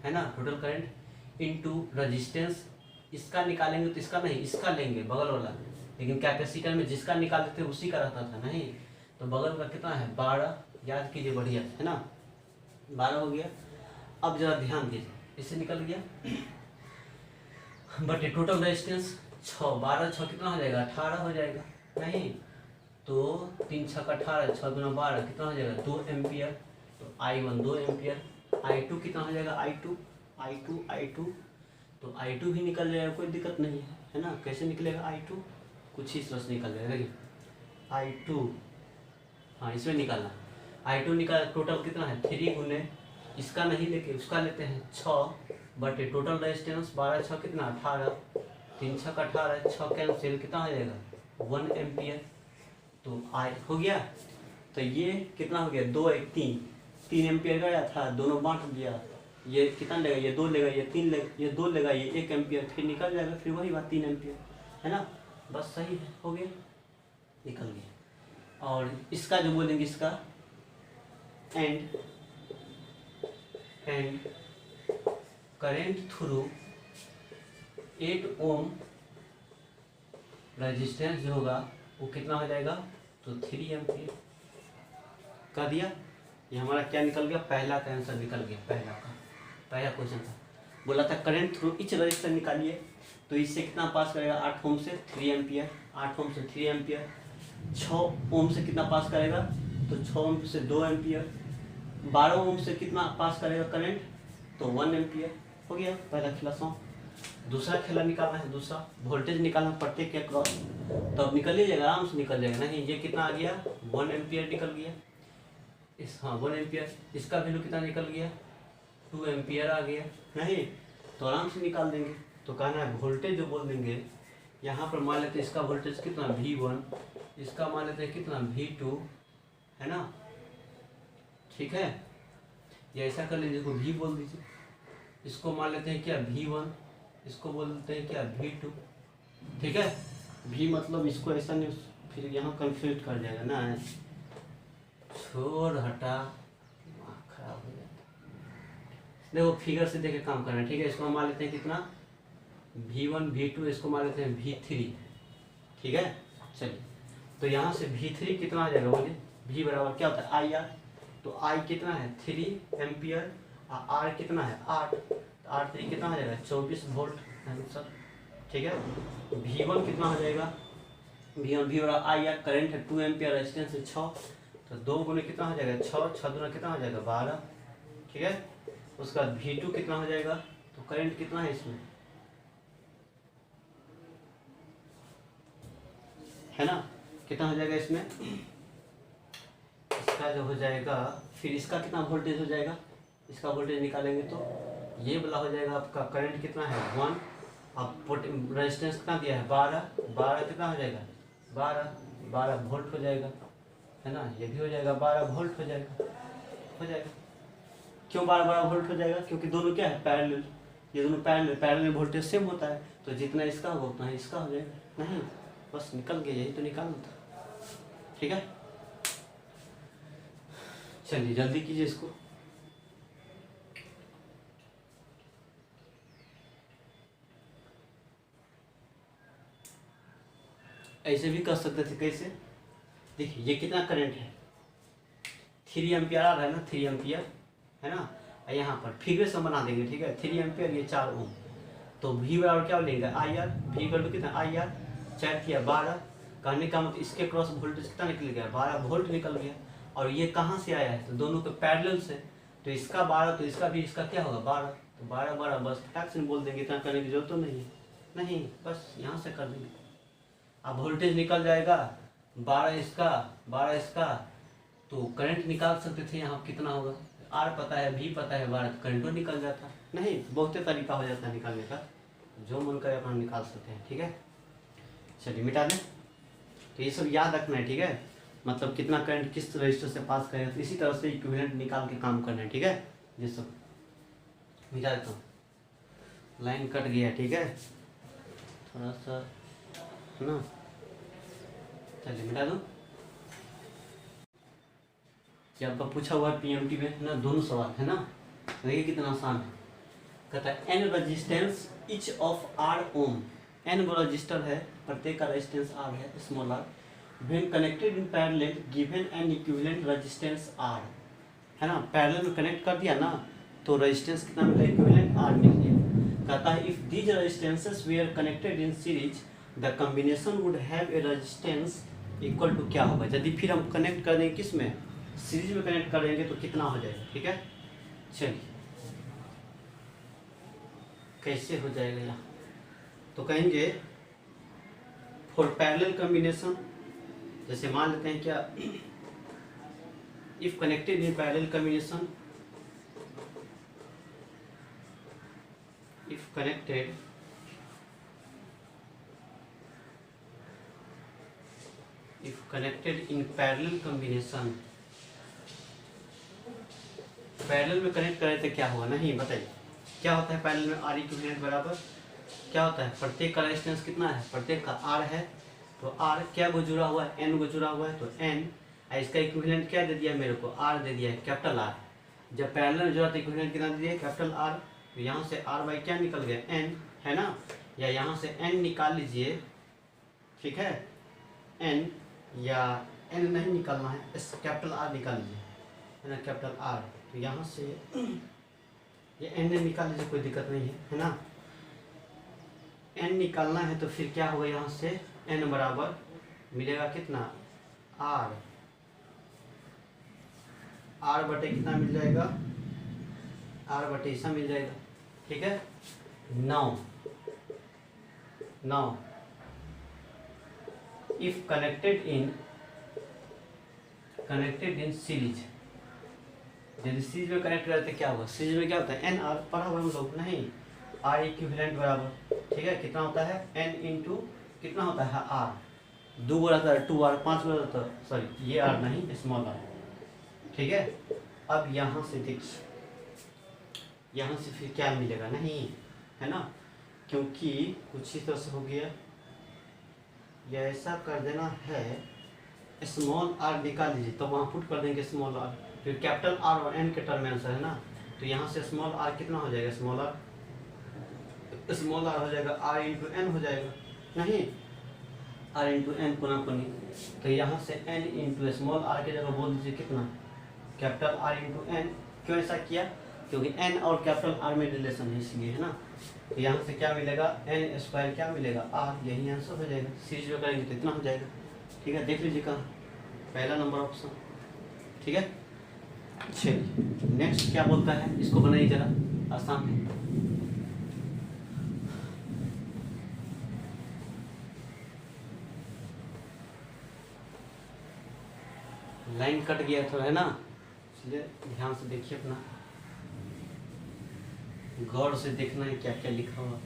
है ना, टोटल करंट इनटू रजिस्टेंस, इसका निकालेंगे तो इसका नहीं, इसका लेंगे बगल वाला, लेकिन कैपेसिटर में जिसका निकालते थे उसी का रहता था नहीं, तो बगल का कितना है 12, याद कीजिए बढ़िया, है ना, 12 हो गया। अब जरा ध्यान दीजिए, इससे निकल गया बट टोटल रेजिस्टेंस 6, 12 6 कितना हो जाएगा 18 हो जाएगा नहीं, तो 3 6 18, 6 2 12 कितना हो जाएगा 2 एम्पियर, तो I1 2 एम्पियर, I2 कितना हो जाएगा I2 तो I2 भी निकल जाएगा, कोई दिक्कत नहीं है ना। कैसे निकलेगा I2, कुछ इस तरह से निकल जाएगा, देखिए I2, हाँ इसमें निकालना, I2 निकाल, टोटल कितना है 3 गुने, इसका नहीं लेके उसका लेते हैं 6 बटे टोटल रेजिस्टेंस 12 6 कितना 18, 3 6 18, 6 कैंसिल कितना हो जाएगा 1 एम्पियर, तो आई हो गया, तो ये कितना हो गया 2 1 3 एम्पियर गया था, दोनों बांट दिया, ये कितना लेगा, ये 2 लेगा, ये 3 लेगा, ये 2 लेगा, ये 1 एम्पियर, फिर निकल जाएगा, फिर वही बात 3 एम्पियर, है ना, बस सही है, हो गया, निकल गया। और इसका जो बोलेंगे इसका and current through 8 ohm resistance जो होगा वो कितना हो जाएगा, तो 3 एम्पियर कर दिया। ये हमारा क्या निकल गया, पहला का आंसर निकल गया, पहला क्वेश्चन था, बोला था करंट थ्रू इच रजिस्टर निकालिए, तो इससे कितना पास करेगा 8 ओम से 3 एम्पियर, 8 ओम से 3 एम्पियर, 6 ओम से कितना पास करेगा, तो 6 ओम से 2 एम्पियर, 12 ओम से कितना पास करेगा करंट, तो 1 एम्पियर, हो गया पहला खेला सॉन्ग। दूसरा खेला निकालना है, दूसरा वोल्टेज निकालना प्रत्येक के क्रॉस, तो अब निकल जाएगा, आराम से निकल जाएगा, नहीं ये कितना आ गया 1 एम्पियर निकल गया, इस हाँ 1 एम्पियर, इसका वैल्यू कितना निकल गया 2 एम्पियर आ गया, नहीं तो आराम से निकाल देंगे। तो कहना है वोल्टेज जो बोल देंगे, यहाँ पर मान लेते हैं इसका वोल्टेज कितना V1, इसका मान लेते हैं कितना V2, है ना, ठीक है, या ऐसा कर लीजिए, इसको V बोल दीजिए, इसको मान लेते हैं क्या V1, इसको बोलते हैं क्या V2, ठीक है। V मतलब इसको ऐसा नहीं, फिर यहाँ कंफ्यूज कर जाएगा ना, छोड़ हटा, दिमाग खराब हो जाता। देखो फिगर से देख के काम करना है, ठीक है। इसको हम मान लेते हैं कितना, V1 V2, इसको मान लेते हैं V3, ठीक है। चलिए, तो यहाँ से V3 कितना आ जाएगा बोलिए, V बराबर क्या होता है आई आर, तो I कितना है 3 एम्पियर, R कितना है 8, तो R3 कितना हो जाएगा 24 वोल्ट आंसर, ठीक है। V1 कितना हो जाएगा, V1 V बराबर आई आर, करंट है 2 एम्पियर, रेजिस्टेंस है 6, तो 2 गुने कितना हो जाएगा 6, 6 दूना कितना हो जाएगा 12, ठीक है। उसके बाद V2 कितना हो जाएगा, तो करंट कितना है इसमें, है ना, कितना हो जाएगा इसमें, इसका जो हो जाएगा, फिर इसका कितना वोल्टेज हो जाएगा, इसका वोल्टेज निकालेंगे तो ये वाला हो जाएगा आपका करंट कितना है 1, अब रेजिस्टेंस कितना दिया है 12, 12 कितना हो जाएगा 12 वोल्ट हो जाएगा, है ना। ये भी हो जाएगा 12 वोल्ट हो जाएगा। क्यों 12 वोल्ट हो जाएगा, क्योंकि दोनों क्या है पैरेलल, ये दोनों पैरेलल में वोल्टेज सेम होता है, तो जितना इसका होगा उतना ही इसका हो जाएगा। नहीं, बस निकल गया, यही तो निकालना था, ठीक है। चलिए जल्दी कीजिए इसको। ऐसे भी कर सकते थे, कैसे, देखिए ये कितना करंट है 3 एम्पियर आ रहा है ना, 3 एम्पियर है ना, यहाँ पर फिगर से बना देंगे, ठीक है। 3 एम्पियर, ये 4 ओम, तो V बराबर क्या लेंगे I R, V equal to कितना आई आर, 4 किया 12, कहने का मतलब इसके क्रॉस वोल्टेज कितना निकल गया 12 वोल्ट निकल गया, और ये कहाँ से आया है, तो दोनों के पैरेलल से, तो इसका 12 तो इसका भी, इसका क्या होगा 12, तो 12 बस फटाक से बोल देंगे, इतना करने की जरूरत तो नहीं, बस यहाँ से कर देंगे। अब वोल्टेज निकल जाएगा 12 इसका, तो करंट निकाल सकते थे यहाँ कितना होगा, R पता है, V पता है, 12 करंटो निकल जाता, नहीं बहुत तरीका हो जाता है निकालने का, जो मन करे अपन निकाल सकते हैं, ठीक है। चलिए मिटा दें, तो ये सब याद रखना है, ठीक है। मतलब कितना करंट किस रजिस्टर से पास करेगा, तो इसी तरह से इक्विवेलेंट निकाल के काम करना है, ठीक है। ये सब मिटा देता हूँ, लाइन कट गया, ठीक है, थोड़ा सा है ना। चलिए मिटा दो। ये आपका पूछा हुआ है PMT में, है ना, दोनों सवाल है ना, देखिए कितना आसान है। कहता है n resistance each of R ohm, n वो रजिस्टर है, प्रत्येक का रेजिस्टेंस R है, small r, when connected in parallel given an equivalent resistance R, है ना, पैरेलल में कनेक्ट कर दिया ना, तो रेजिस्टेंस कितना मिला, इक्विवेलेंट R मिल गया। कहता है if these resistances were connected in series the combination would have a resistance equal to, क्या होगा, यदि फिर हम कनेक्ट कर देंगे किस में, सीरीज में कनेक्ट करेंगे तो कितना हो जाएगा, ठीक है। चलिए कैसे हो जाएगा यहाँ, तो कहेंगे फॉर पैरेलल कॉम्बिनेशन, जैसे मान लेते हैं क्या, if connected in parallel combination, if connected in parallel combination, parallel में कनेक्ट करें तो क्या होगा, नहीं बताइए क्या होता है पैरेलल में, R इक्विवेलेंट बराबर क्या होता है, प्रत्येक का रेजिस्टेंस कितना है, प्रत्येक का R है, तो R क्या को जुड़ा हुआ है, N को जुड़ा हुआ है, तो N, इसका इक्विवेलेंट क्या दे दिया मेरे को, R दे दिया है, कैपिटल R, जब पैरेलल में जुड़ा तो इक्विवेलेंट कितना दे दिया, कैपिटल R, तो यहाँ से R बाई क्या निकल गया N, है ना, या यहाँ से N निकाल लीजिए, ठीक है, N या N नहीं निकालना है, इस कैपिटल R निकाल लीजिए, है ना, कैपिटल R, तो यहाँ से ये N निकाल लीजिए, कोई दिक्कत नहीं है ना। N निकालना है तो फिर क्या होगा, यहाँ से N बराबर मिलेगा कितना, R बटे कितना मिल जाएगा, R बटे ऐसा मिल जाएगा, ठीक है। 9 इफ कनेक्टेड इन सीरीज, यदि सीरीज में कनेक्ट करते क्या होगा, सीरीज में क्या होता है, NR पढ़ा हुआ हम लोग, नहीं, R इक्विवेलेंट बराबर, ठीक है, कितना होता है N इंटू कितना होता है R, 2 बड़ा था 2R, 5 बड़ा था, सॉरी ये R नहीं स्मॉल r, ठीक है। अब यहाँ से देखिए, यहाँ से फिर क्या मिलेगा, नहीं, है ना, क्योंकि कुछ इस तरह से हो गया, या ऐसा कर देना है स्मॉल आर निकाल लीजिए, तो वहाँ पुट कर देंगे स्मॉल आर, फिर कैपिटल आर और एन के टर्म में आंसर है ना, तो यहाँ से स्मॉल आर कितना हो जाएगा, स्मॉल आर हो जाएगा आर इंटू एन हो जाएगा, नहीं आर इंटू एन पुनः पुनी, तो यहाँ से एन इंटू स्मॉल आर की जगह बोल दीजिए कितना, कैपिटल आर इंटू एन। क्यों ऐसा किया, क्योंकि एन और कैपिटल आर में रिलेशन है इसलिए, है ना। तो यहाँ से क्या मिलेगा, एन स्क्वायर क्या मिलेगा, आर, यही आंसर हो जाएगा। सीरीज में करेंगे तो इतना हो जाएगा। ठीक है, देख लीजिए कहाँ, पहला नंबर ऑप्शन। ठीक है, चलिए नेक्स्ट क्या बोलता है, इसको बनाइए जरा आसान है। लाइन कट गया था, है ना, इसलिए ध्यान से देखिए, अपना गौर से देखना है क्या क्या लिखा हुआ।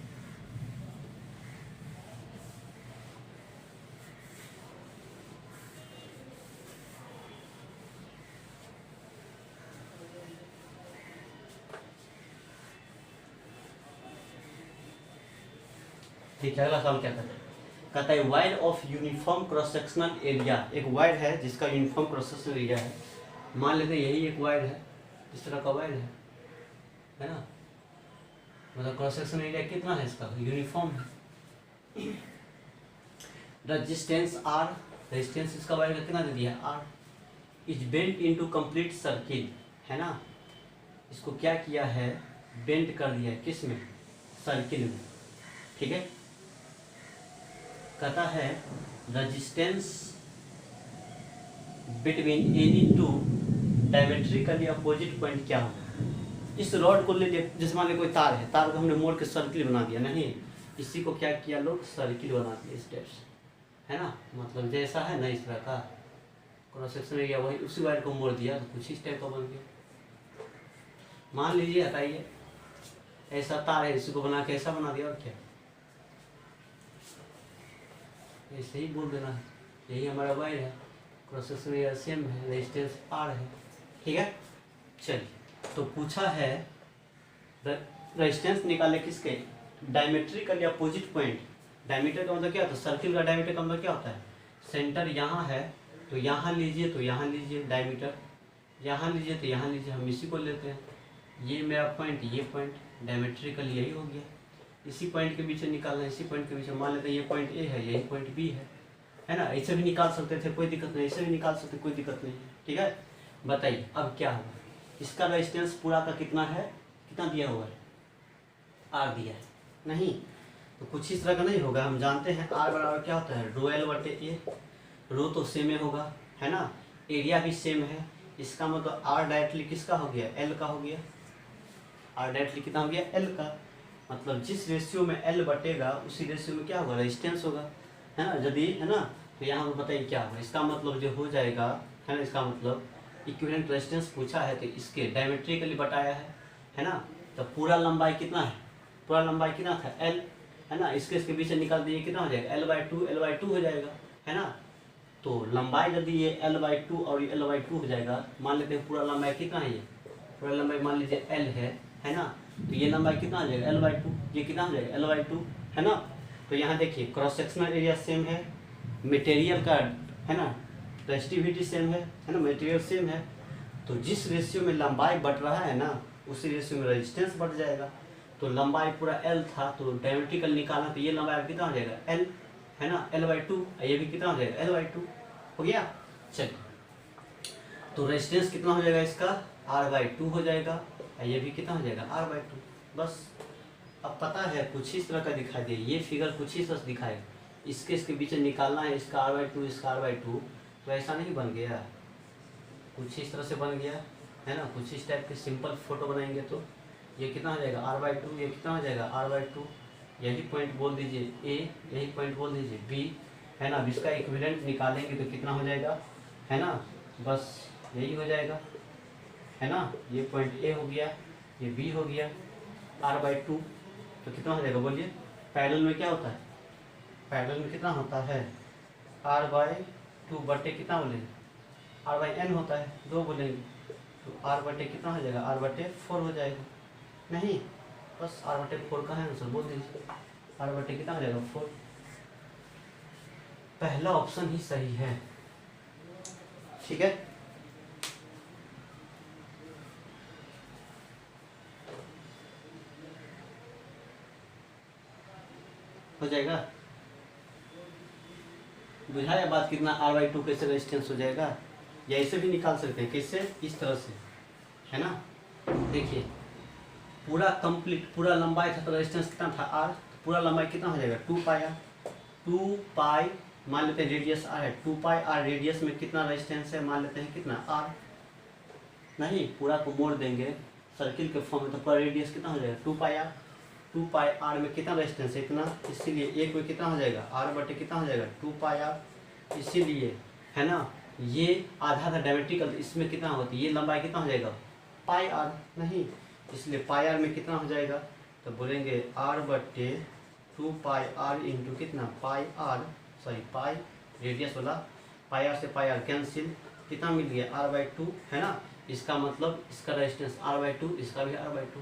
ठीक है, अगला सवाल क्या कहता है wide of uniform cross sectional area. एक वाइड है जिसका यूनिफॉर्म क्रॉस सेक्शनल एरिया है, मान लेते हैं यही एक वाइड है, इस तरह का वाइड है ना, मतलब क्रॉस सेक्शनल एरिया कितना है इसका, यूनिफॉर्म है। रेजिस्टेंस आर, रेजिस्टेंस इसका वाइड का कितना दे दिया R, is bent into complete circle, है ना, इसको क्या किया है, बेंट कर दिया है, किस में, सर्किल में। ठीक है, कहता है resistance between any two diametrically opposite point क्या होगा। इस रॉड को ले लिए, जैसे मान लीजिए कोई तार है, तार को हमने मोड़ के सर्किल बना दिया, नहीं इसी को क्या किया लोग, सर्किल बना दिया स्टेप्स, है ना, मतलब जैसा है ना इस तरह का क्रॉस सेक्शन एरिया, वही उसी वायर को मोड़ दिया तो कुछ इस टाइप का बन गया। मान लीजिए हटाइए, ऐसा तार है, इसी को बना के ऐसा बना दिया, और क्या, ऐसे ही बोल देना है, यही हमारा वायर है, क्रॉस सेक्शन एरिया सेम है, रेजिस्टेंस आर है। ठीक है, चलिए तो पूछा है रेजिस्टेंस निकाले किसके, डायमेट्रिकली अपोजिट पॉइंट। डायमीटर का मतलब क्या होता है, सर्किल का डायमीटर का मतलब क्या होता है, सेंटर यहाँ है तो यहाँ लीजिए, तो यहाँ लीजिए डायमीटर, यहाँ लीजिए तो यहाँ लीजिए, हम इसी को लेते हैं, ये मेरा पॉइंट, ये पॉइंट, डायमेट्रिकल यही हो गया। इसी पॉइंट के बीच निकालना है, इसी पॉइंट के बीच मान लेते हैं ये पॉइंट ए है, यही पॉइंट बी है ना, ऐसे भी निकाल सकते थे, कोई दिक्कत नहीं, ऐसे भी निकाल सकते, कोई दिक्कत नहीं है। ठीक है, बताइए अब क्या होगा, इसका रेजिस्टेंस पूरा का कितना है, कितना दिया हुआ है, आर दिया है, नहीं तो कुछ इस तरह का नहीं होगा। हम जानते हैं आर बराबर क्या होता है, रो एल बटे ए, रो तो सेम ही होगा, है ना, एरिया भी सेम है, इसका मतलब आर डायरेक्टली किसका हो गया, एल का हो गया, आर डायरेक्टली कितना हो गया, एल का, मतलब जिस रेशियो में एल बटेगा उसी रेशियो में क्या होगा, रेजिस्टेंस होगा, है ना, यदि, है ना, तो यहाँ पर बताइए क्या होगा, इसका मतलब जो हो जाएगा, है ना, इसका मतलब इक्विवेलेंट रेजिस्टेंस पूछा है तो इसके डायमेट्रिकली बताया है ना, तो पूरा लंबाई कितना है, पूरा लंबाई कितना था एल, है ना, इसके बीच से निकाल दीजिए कितना हो जाएगा, L/2 हो जाएगा, है ना। तो लंबाई यदि ये L/2 और ये L/2 हो जाएगा, मान लेते हैं पूरा लंबाई कितना है, ये पूरा लंबाई मान लीजिए L है ना, तो ये लंबाई कितना हो जाएगा L/2, ये कितना हो जाएगा L/2, है ना। तो यहाँ देखिए क्रॉस सेक्शनल एरिया सेम है, मटेरियल का, है ना, रेजिस्टिविटी सेम है ना, मटेरियल सेम है, तो जिस रेशियो में लंबाई बढ़ रहा है ना उसी रेशियो में रेजिस्टेंस बढ़ जाएगा। तो लंबाई पूरा L था तो डायमेट्रिकल निकालना, तो ये लंबाई कितना हो जाएगा L, है ना, L/2, ये भी कितना हो जाएगा L/2 हो गया। चलिए तो रेजिस्टेंस कितना हो जाएगा इसका R/2 हो जाएगा, ये भी कितना हो जाएगा R/2। बस अब पता है कुछ इस तरह का दिखाई दे, ये फिगर कुछ ही तरह दिखाएगा, इसके बीच निकालना है, इसका R/2 इसका R/2, तो ऐसा नहीं बन गया, कुछ इस तरह से बन गया, है ना, कुछ इस टाइप के सिंपल फोटो बनाएंगे तो ये कितना हो जाएगा R/2, ये कितना हो जाएगा R/2, यही पॉइंट बोल दीजिए A, यही पॉइंट बोल दीजिए B, है ना, इसका इक्विवेलेंट निकालेंगे तो कितना हो जाएगा, है ना, बस यही हो जाएगा, है ना, ये पॉइंट A हो गया, ये B हो गया, R/2 तो कितना हो जाएगा बोलिए। पैरेलल में क्या होता है, पैरेलल में कितना होता है R/2 बटे कितना बोलेंगे R/n होता है, 2 बोलेंगे, तो R बटे कितना हो जाएगा R/4 हो जाएगा, नहीं बस R/4 का है आंसर बोल दीजिए, R बटे कितना हो जाएगा 4, पहला ऑप्शन ही सही है। ठीक है। हो जाएगा, बुझाया बात कितना R/2 कैसे रेजिस्टेंस हो जाएगा, या ऐसे भी निकाल सकते हैं, कैसे, इस तरह से, है ना। देखिए पूरा कंप्लीट पूरा लंबाई था तो रेजिस्टेंस कितना था R, पूरा लंबाई कितना हो जाएगा 2πr, 2π मान लेते हैं रेडियस R है, 2πr रेडियस में कितना रेजिस्टेंस है मान लेते हैं कितना R, नहीं पूरा को मोड़ देंगे सर्किल के फॉर्म में तो पूरा रेडियस कितना हो जाएगा 2πr, 2πr में कितना रेजिस्टेंस है इतना, इसीलिए एक में कितना हो जाएगा R बटे कितना हो जाएगा 2πr, इसीलिए है ना ये आधा था डायमेट्रिकल, इसमें कितना होती है ये लंबाई कितना हो जाएगा πr, नहीं इसलिए πr में कितना हो जाएगा, तो बोलेंगे R बटे 2πr इंटू कितना πr, सॉरी पाई रेडियस वाला πr से πr कैंसिल, कितना मिल गया R/2, है ना। इसका मतलब इसका रेजिस्टेंस R/2, इसका भी R/2,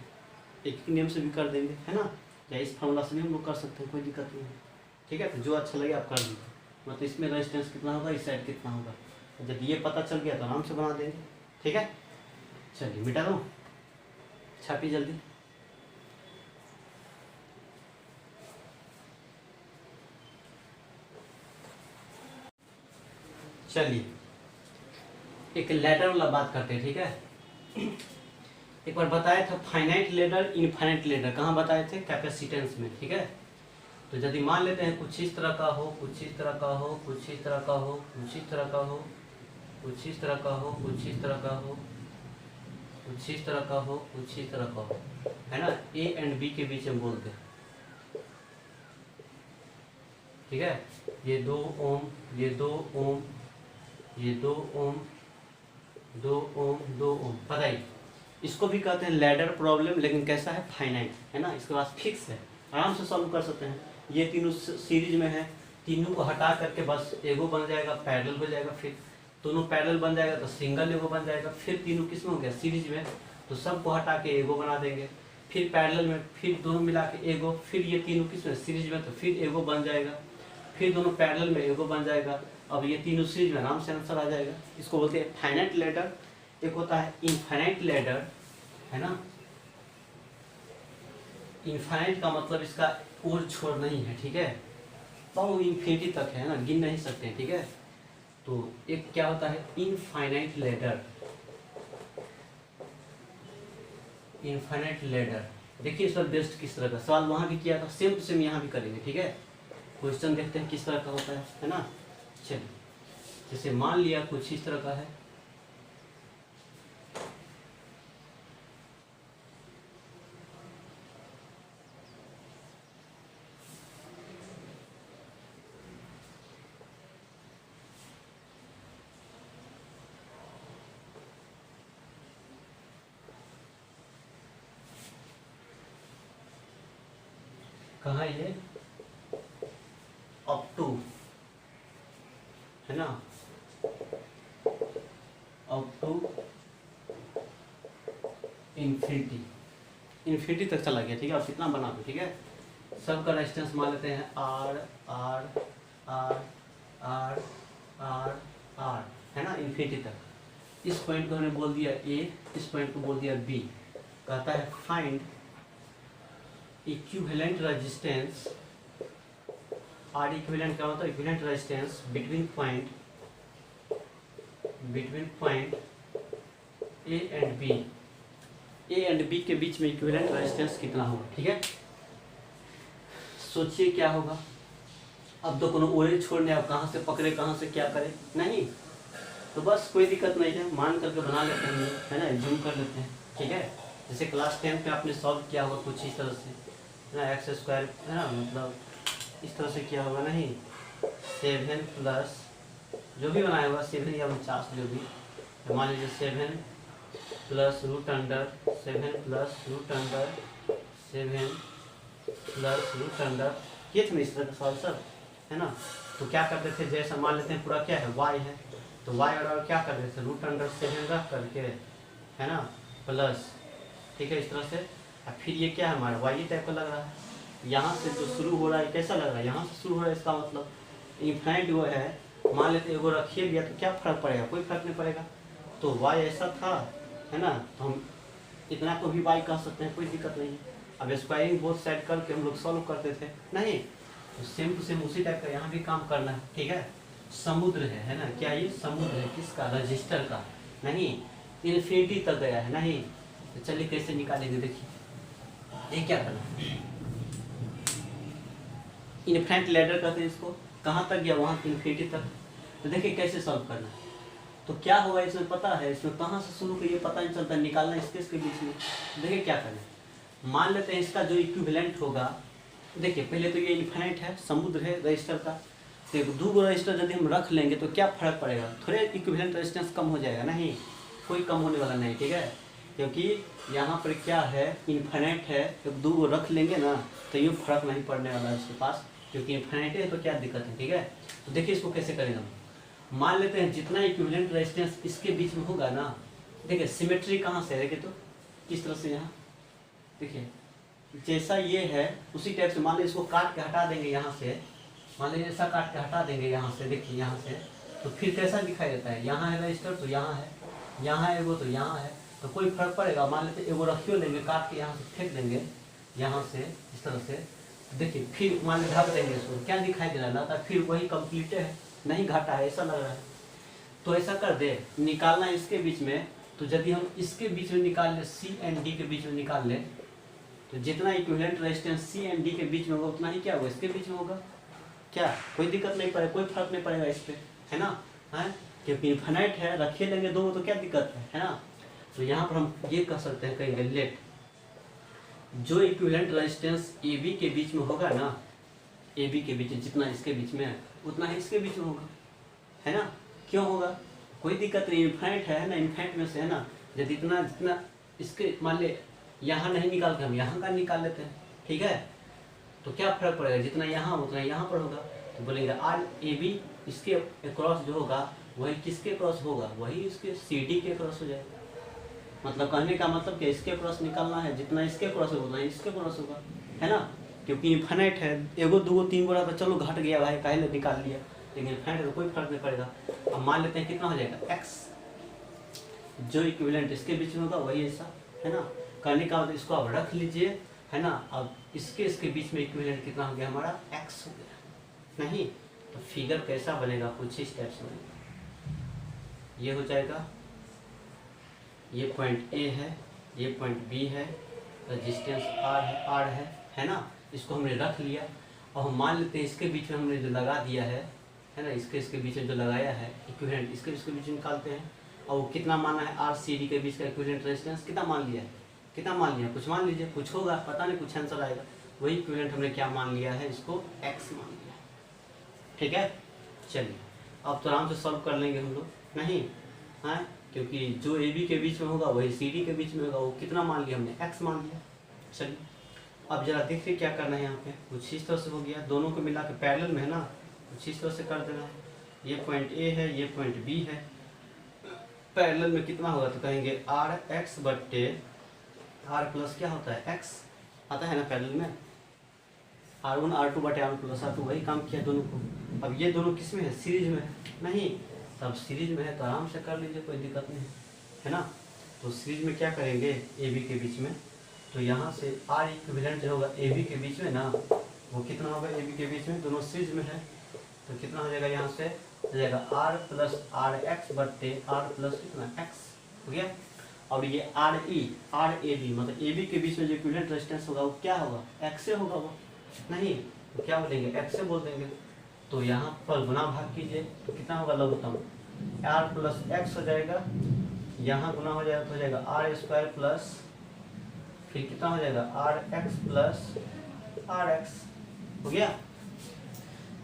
एक ही नियम से भी कर देंगे, है ना, या इस फॉर्मूला से भी हम लोग कर सकते हैं, कोई दिक्कत नहीं है, ठीक है। तो जो अच्छा लगे आप कर दीजिए, मतलब इसमें रेजिस्टेंस कितना होगा, इस साइड कितना होगा, जब ये पता चल गया तो आराम से बना देंगे, ठीक है। चलिए मिटा दो, छापी जल्दी। चलिए एक लैडर वाला बात करते हैं, ठीक है। एक बार बताया था फाइनाइट लैडर इनफाइनाइट लैडर, कहाँ बताए थे, कैपेसिटेंस में, ठीक है। तो यदि मान लेते हैं कुछ इस तरह का हो, कुछ इस तरह का हो, कुछ इस तरह का हो, कुछ इस तरह का हो, कुछ इस तरह का हो, कुछ इस तरह का हो, कुछ इस तरह का हो, कुछ इस तरह का हो, है ना, ए एंड बी के बीच में बोलते हैं, ठीक है। ये 2 ओम, ये 2 ओम, ये 2 ओम, 2 ओम, 2 ओम, बताइए इसको भी कहते हैं लैडर प्रॉब्लम, लेकिन कैसा है फाइनाइट, है ना, इसके पास फिक्स है, आराम से सॉल्व कर सकते हैं। ये तीनों सीरीज में है, तीनों को हटा करके बस एगो बन जाएगा, पैरेलल हो जाएगा, फिर दोनों पैरेलल बन जाएगा तो सिंगल एगो बन जाएगा, फिर तीनों किस में हो गया सीरीज में, तो सबको हटा के एगो बना देंगे, फिर पैरेलल में फिर दोनों मिला के एगो, फिर ये तीनों किस में सीरीज में तो फिर एगो बन जाएगा, फिर दोनों पैरेलल में एगो बन जाएगा, अब ये तीनों सीरीज में आराम से आंसर आ जाएगा। इसको बोलते हैं फाइनाइट लैडर। एक होता है इनफाइनाइट लैडर, है ना, इनफाइनाइट का मतलब इसका और छोर नहीं है, ठीक है, तो वो इन्फिनिटी तक है ना, गिन नहीं सकते हैं, ठीक है। तो एक क्या होता है इनफाइनाइट लैडर, इनफाइनाइट लैडर। देखिए इस पर बेस्ट किस तरह का सवाल वहां भी किया था, सेम टू सेम यहाँ भी करेंगे, ठीक है। क्वेश्चन देखते हैं किस तरह का होता है ना। चलिए जैसे मान लिया कुछ इस तरह का है, कहाँ ये अप टू, है ना, अप टू इन्फिनिटी, इन्फिनिटी तक चला गया, ठीक है। अब कितना बना दो, ठीक है, सबका रेजिस्टेंस मान लेते हैं R R R R R R, है ना, इन्फिनिटी तक। इस पॉइंट को हमने बोल दिया ए, इस पॉइंट को बोल दिया बी। कहता है find equivalent resistance, R equivalent क्या होता है, equivalent resistance between point A and B, A and B के बीच में इक्विवेलेंट रेजिस्टेंस कितना होगा, ठीक है। सोचिए क्या होगा, अब तो कोनो ओरे छोड़ने, अब कहाँ से पकड़े कहाँ से क्या करे, नहीं तो बस कोई दिक्कत नहीं है, मान करके बना लेते हैं, है ना, जूम कर लेते हैं, ठीक है। जैसे क्लास 10 में आपने सॉल्व किया होगा कुछ इस तरह से, है ना, एक्स स्क्वायर, है ना, मतलब इस तरह से किया होगा, नहीं 7 प्लस जो भी बनाया होगा 7 या 49 जो भी, तो मान लीजिए 7 plus root under 7 plus root under 7 plus root under, ये थे इस तरह का सवाल सर, है ना। तो क्या करते थे, जैसा मान लेते हैं पूरा क्या है y है, तो y और क्या करते थे रूट अंडर 7 रख करके, है ना, प्लस, ठीक है, इस तरह से। और फिर ये क्या है हमारा y टाइप का लग रहा है, यहाँ से जो शुरू हो रहा है कैसा लग रहा है, यहाँ से शुरू हो रहा है, इसका मतलब इनफाइनाइट वो है, मान लेते एगो रखिए लिया तो क्या फर्क पड़ेगा, कोई फर्क नहीं पड़ेगा। तो y ऐसा था, है ना, तो हम इतना को भी y कह सकते हैं, कोई दिक्कत नहीं है। अब स्क्वायरिंग बोथ साइड करके हम लोग सॉल्व करते थे नहीं, तो सेम टू सेम उसी टाइप का यहाँ भी काम करना है, ठीक है। समुद्र है ना, क्या ये समुद्र है, किसका, रजिस्टर का, नहीं इन्फिनिटी तक गया है नहीं। तो चलिए कैसे निकालेंगे, देखिए ये क्या करना, इनफाइनाइट लैडर कहते हैं इसको, कहाँ तक गया, वहाँ इन्फिनिटी तक। तो देखिए कैसे सॉल्व करना है। तो क्या होगा इसमें पता है, इसमें कहाँ से शुरू करिए पता नहीं चलता, निकालना इसके बीच में। देखिए क्या करें, मान लेते हैं इसका जो इक्विवेलेंट होगा, देखिए पहले तो ये इनफाइनाइट है, समुद्र है रजिस्टर का, तो दो गो रजिस्टर यदि हम रख लेंगे तो क्या फर्क पड़ेगा, थोड़े इक्विवेलेंट रेजिस्टेंस कम हो जाएगा, नहीं कोई कम होने वाला नहीं, ठीक है। क्योंकि यहाँ पर क्या है, इनफाइनाइट है, तो दो गो रख लेंगे ना तो ये फर्क नहीं पड़ने वाला है उसके पास, क्योंकि इनफाइनाइट है तो क्या दिक्कत है, ठीक है। तो देखिए इसको कैसे करेंगे हम, मान लेते हैं जितना इक्विवेलेंट रेजिस्टेंस इसके बीच में होगा ना, देखिए सिमेट्री कहाँ से है, देखिए तो किस तरह से, यहाँ देखिए जैसा ये है उसी टाइप से, मान लीजिए इसको काट के हटा देंगे यहाँ से, मान लीजिए ऐसा काट के हटा देंगे यहाँ से, देखिए यहाँ से, तो फिर कैसा दिखाई देता है, यहाँ है रजिस्टर तो यहाँ है, यहाँ है एगो तो यहाँ है, तो कोई फर्क पड़ेगा। मान लेते एगो रखियो लेंगे, काट के यहाँ से फेंक देंगे, यहाँ से इस तरह से, देखिए फिर मान लीजिए ढक देंगे इसको, क्या दिखाई दे रहा है ना, तो फिर वही कंप्लीट है, नहीं घाटा है ऐसा लग रहा है। तो ऐसा कर दे, निकालना इसके बीच में, तो यदि हम इसके बीच में निकाल ले, सी एंड डी के बीच में निकाल ले, तो जितना equivalent resistance C and D के बीच में होगा उतना ही क्या होगा, इसके बीच में होगा, क्या कोई दिक्कत नहीं पड़ेगा, कोई फर्क नहीं पड़ेगा इस पर, है ना, है क्योंकि इनफाइनाइट है, रखे लेंगे दो तो क्या दिक्कत है ना। तो यहाँ पर हम ये कह सकते हैं, कहेंगे लेट जो इक्विवेलेंट रेजिस्टेंस ए बी के बीच में होगा ना, ए बी के बीच जितना इसके बीच में है उतना ही इसके बीच में होगा, है ना, क्यों होगा, कोई दिक्कत नहीं, इनफाइनाइट है ना, इनफाइनाइट में से है ना, यदि इतना जितना इसके, मान ले यहाँ नहीं निकाल के हम यहाँ का निकाल लेते हैं, ठीक है, तो क्या फर्क पड़ेगा, जितना यहाँ उतना यहाँ पर होगा, तो बोलेंगे आर ए बी इसके अक्रॉस जो होगा वही किसके क्रॉस होगा, वही इसके सी डी के क्रॉस हो जाएगा। मतलब कहने का मतलब कि इसके क्रॉस निकालना है, जितना इसके क्रॉस होगा उतना इसके क्रॉस होगा, है ना, क्योंकि इनफाइनाइट है, एगो दूगो तीन गो तो चलो घट गया भाई, काहे निकाल लिया, लेकिन इनफाइनाइट तो कोई फर्क नहीं पड़ेगा। अब मान लेते हैं कितना हो जाएगा, एक्स जो इक्विवेलेंट इसके बीच में होगा वही ऐसा, है ना, करने का मतलब इसको आप रख लीजिए, है ना। अब इसके बीच में इक्विवेलेंट कितना हो गया हमारा, एक्स हो गया, नहीं तो फिगर कैसा बनेगा, कुछ इस टाइप से बनेगा, ये हो जाएगा, ये पॉइंट ए है, ये पॉइंट बी है, रेजिस्टेंस आर है ना, इसको हमने रख लिया। और हम मान लेते हैं इसके बीच में हमने जो लगा दिया है ना, इसके बीच में जो लगाया है इक्विवेलेंट, इसके बीच में निकालते हैं, और वो कितना माना है, आर सी डी के बीच का इक्विवेलेंट रेजिस्टेंस कितना मान लिया है, कितना मान लिया, कुछ मान लीजिए, कुछ होगा पता नहीं, कुछ आंसर आएगा, वही इक्विवेलेंट हमने क्या मान लिया है, इसको एक्स मान लिया, ठीक है। चलिए अब तो आराम से सॉल्व कर लेंगे हम लोग, नहीं हाँ, क्योंकि जो ए बी के बीच में होगा वही सी डी के बीच में होगा, वो कितना मान लिया हमने, एक्स मान लिया। चलिए अब जरा देखिए क्या करना है, यहाँ पे कुछ इस तरह से हो गया, दोनों को मिला के पैरेलल में है ना, कुछ इस तरह से कर देना है, ये पॉइंट ए है, ये पॉइंट बी है, पैरेलल में कितना होगा, तो कहेंगे आर एक्स बट्टे आर प्लस क्या होता है, एक्स आता है ना पैरेलल में, R1 R2 बटे R1 प्लस R2, वही काम किया दोनों को। अब ये दोनों किस में है, सीरीज में है, नहीं तब सीरीज में है तो आराम से कर लीजिए, कोई दिक्कत नहीं है ना। तो सीरीज में क्या करेंगे, ए बी के बीच में, तो यहाँ से आर इक्विवेलेंट जो होगा ए बी के बीच में ना, वो कितना होगा, ए बी के बीच में, दोनों सीरीज में है, तो कितना हो जाएगा, यहाँ से हो जाएगा आर प्लस आर एक्स बट्टे आर प्लस कितना एक्स हो गया। और ये आर ए बी मतलब ए बी के बीच में जो इक्विवेलेंट रेजिस्टेंस होगा वो क्या होगा, एक्स से होगा वो, नहीं तो क्या बोलेंगे, एक्स से बोल देंगे। तो यहाँ पर गुना भाग कीजिए तो कितना होगा, लघुत्तम आर प्लस एक्स हो जाएगा, यहाँ गुना हो जाएगा तो हो जाएगा आर स्क्वायर प्लस फिर कितना हो जाएगा R X plus R X हो गया।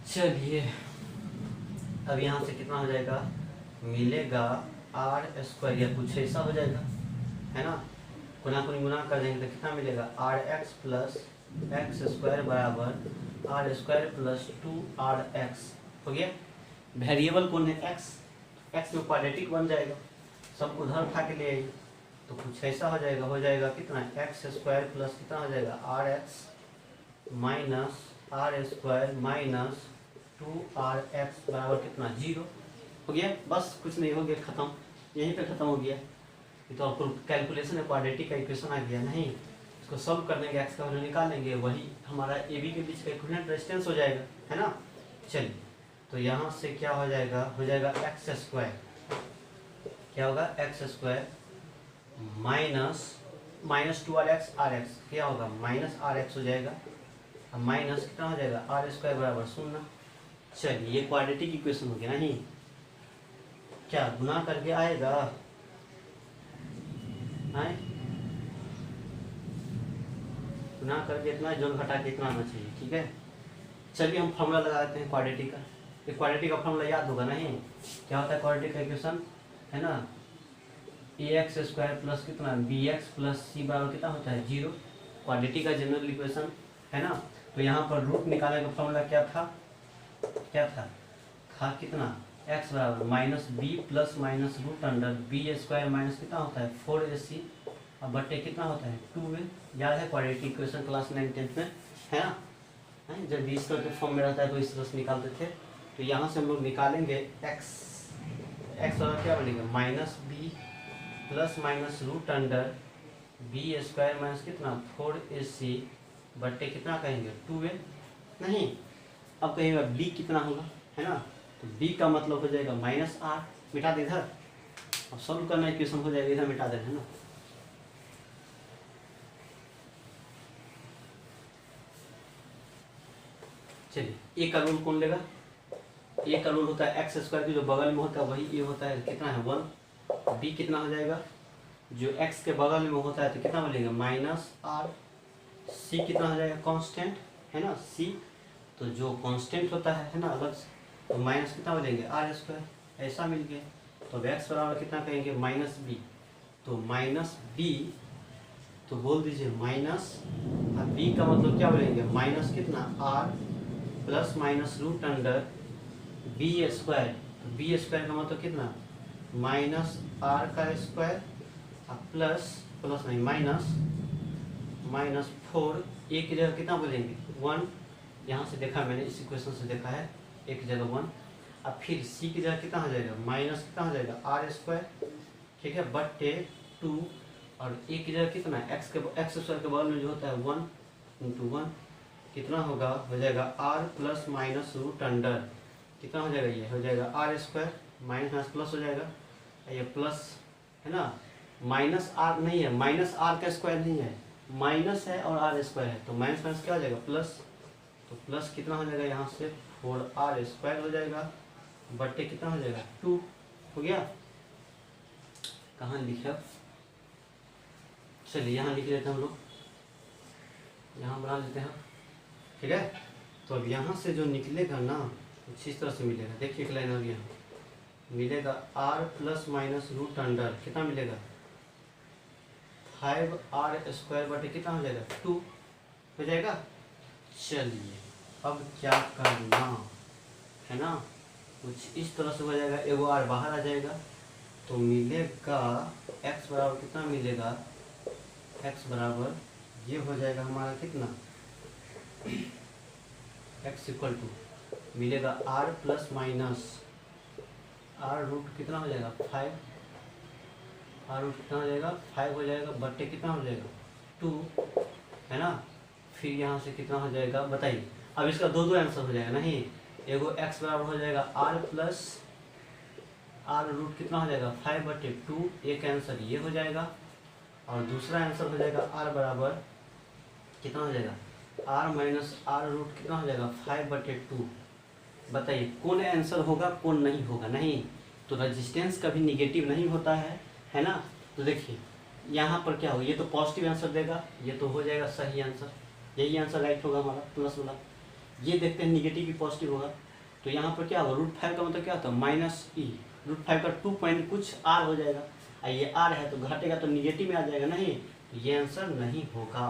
चलिए अब यहाँ से कितना हो जाएगा, मिलेगा आर स्क्वायर या कुछ ऐसा हो जाएगा, है ना, गुना कर देंगे तो कितना मिलेगा, R X plus X square बराबर आर स्क्वायर प्लस 2 RX हो गया। वेरिएबल कौन है, एक्स में क्वाड्रेटिक बन जाएगा, सब उधर उठा के ले आइए तो कुछ ऐसा हो जाएगा कितना, एक्स स्क्वायर प्लस कितना हो जाएगा RX minus R square minus 2rx बराबर कितना 0 हो गया। बस कुछ नहीं, हो गया, खत्म, यहीं पे खत्म हो गया। ये तो आपको कैलकुलेशन है, क्वाड्रेटिक का इक्वेशन आ गया। नहीं, इसको सॉल्व कर देंगे, एक्स का वैल्यू निकालेंगे, वही हमारा ए बी के बीच का इक्विवेलेंट रेजिस्टेंस हो जाएगा, है ना। चलिए, तो यहाँ से क्या हो जाएगा एक्स स्क्वायर, क्या होगा x square minus 2rx rx क्या होगा माइनस rx हो जाएगा, अब माइनस कितना हो जाएगा आर स्क्वायर बराबर 0। चलिए, ये क्वाड्रेटिक इक्वेशन हो गया। नहीं, क्या गुना करके आएगा, आए गुना करके इतना, जोड़ घटा के इतना आना चाहिए, ठीक है। चलिए, हम फॉर्मूला लगा देते हैं क्वाड्रेटिक का। ये क्वाड्रेटिक का फॉर्मूला याद होगा। नहीं, क्या होता है क्वाड्रेटिक का इक्वेशन, है ना, ax स्क्वायर प्लस कितना bx प्लस c बराबर कितना होता है 0। क्वाड्रेटिक का जनरल इक्वेशन, है ना। तो यहाँ पर रूट निकालने का फॉर्मूला क्या था कितना x बराबर minus B plus minus root under B square minus कितना होता है 4ac और बट्टे कितना होता है 2a। याद है क्वाड्रेटिक इक्वेशन क्लास 9-10 में, है ना। जब इस तरह के फॉर्म में रहता है तो इस तरह से निकालते थे। तो यहाँ से हम लोग निकालेंगे x बराबर क्या बनेगा minus B plus minus root under B square minus कितना 4ac बट्टे कितना कहेंगे 2a। नहीं, अब कहेगा b कितना होगा, है ना। तो b का मतलब हो जाएगा माइनस आर, मिटा दे इधर, अब सॉल्व करना इक्वेशन हो जाएगा, इधर मिटा देना, है ना। चलिए, ए का रूल कौन लेगा, ए का रूल होता है एक्स स्क्वायर के जो बगल में होता है वही ए होता है, कितना है 1। बी कितना हो जाएगा, जो एक्स के बगल में होता है तो कितना बनेगा माइनस आर। सी कितना हो जाएगा कांस्टेंट, है ना, सी तो जो कांस्टेंट होता है ना अलग से, तो माइनस कितना बनेंगे आर स्क्वायर, ऐसा मिल गया। तो अब एक्स बराबर कितना कहेंगे माइनस बी, तो माइनस बी तो बोल दीजिए माइनस, अब बी का मतलब क्या बोलेंगे माइनस कितना R plus minus root under B square, B square का मतलब कितना माइनस आर का स्क्वायर प्लस नहीं माइनस 4, एक की जगह कितना बोलेंगे 1, यहाँ से देखा मैंने, इस इक्वेशन से देखा है, एक की जगह 1। अब फिर सी की जगह कितना हो जाएगा माइनस कितना हो जाएगा आर स्क्वायर, ठीक है, बट्टे 2, और एक की जगह कितना एक्स स्क्वायर के बगल में जो होता है 1 इंटू 1 कितना होगा हो जाएगा R plus minus root under कितना हो जाएगा, ये हो जाएगा आर स्क्वायर माइनस प्लस हो जाएगा, ये प्लस है ना, माइनस आर नहीं है, माइनस आर का स्क्वायर नहीं है, माइनस है और आर स्क्वायर है, तो माइनस माइनस क्या हो जाएगा प्लस, तो प्लस कितना हो जाएगा यहाँ से 4r स्क्वायर हो जाएगा बट्टे कितना हो जाएगा 2 हो गया। कहाँ लिखे अब, चलिए यहाँ लिख लेते हैं हम लोग, यहाँ बना लेते हैं, ठीक है। तो अब यहाँ से जो निकलेगा ना कुछ इस तरह से मिलेगा, देखिए एक लाइन और यहाँ मिलेगा r plus minus root under कितना मिलेगा 5r स्क्वायर बटे कितना हो जाएगा 2 हो जाएगा। चलिए अब क्या करना है ना, कुछ इस तरह से हो जाएगा, एगो r बाहर आ जाएगा तो मिलेगा x बराबर कितना मिलेगा, x बराबर ये हो जाएगा हमारा कितना x इक्वल टू मिलेगा r plus minus r root कितना हो जाएगा 5, r रूट कितना हो जाएगा 5 हो जाएगा बट्टे कितना हो जाएगा 2, है ना। फिर यहाँ से कितना हो जाएगा बताइए, अब इसका दो आंसर हो जाएगा, नहीं एगो x बराबर हो जाएगा r प्लस r रूट कितना हो जाएगा 5 बट्टे 2, एक आंसर ये हो जाएगा, और दूसरा आंसर हो जाएगा r बराबर कितना हो जाएगा r माइनस r रूट कितना हो जाएगा 5 बटे 2। बताइए कौन आंसर होगा कौन नहीं होगा, नहीं तो रेजिस्टेंस कभी निगेटिव नहीं होता है ना। तो देखिए यहाँ पर क्या होगा, ये तो पॉजिटिव आंसर देगा, ये तो हो जाएगा सही आंसर, यही आंसर राइट होगा हमारा प्लस वाला। ये देखते हैं निगेटिव की पॉजिटिव होगा, तो यहाँ पर क्या होगा √5 का मतलब क्या होता है माइनस ई, √5 का 2 पॉइंट कुछ r हो जाएगा, ये r है तो घटेगा तो निगेटिव में आ जाएगा, नहीं तो ये आंसर नहीं होगा।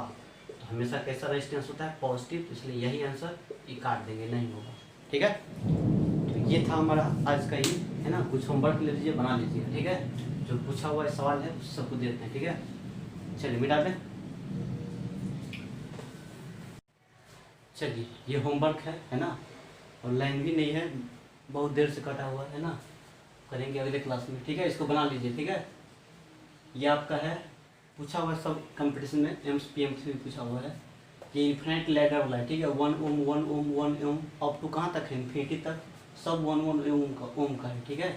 तो हमेशा कैसा रेजिस्टेंस होता है पॉजिटिव, तो इसलिए यही आंसर ई काट देंगे, नहीं होगा, ठीक है। तो ये था हमारा आज का ही, है ना। कुछ होमवर्क ले लीजिए बना लीजिए, ठीक है, जो पूछा हुआ सवाल है उस सबको देते हैं, ठीक है। चलिए मिटा दें, चलिए ये होमवर्क है ना, और लाइन भी नहीं है, बहुत देर से कटा हुआ है ना, करेंगे अगले क्लास में, ठीक है। इसको बना लीजिए, ठीक है। ये आपका है, पूछा हुआ है सब कंपटीशन में, एमसीपीएम से भी पूछा हुआ है। ये इन्फिनिट लैडर वाला है, ठीक है। 1 ओम 1 ओम 1 ओम अप टू कहाँ तक है, इन्फिनिटी तक, सब 1 ओम का है, ठीक है।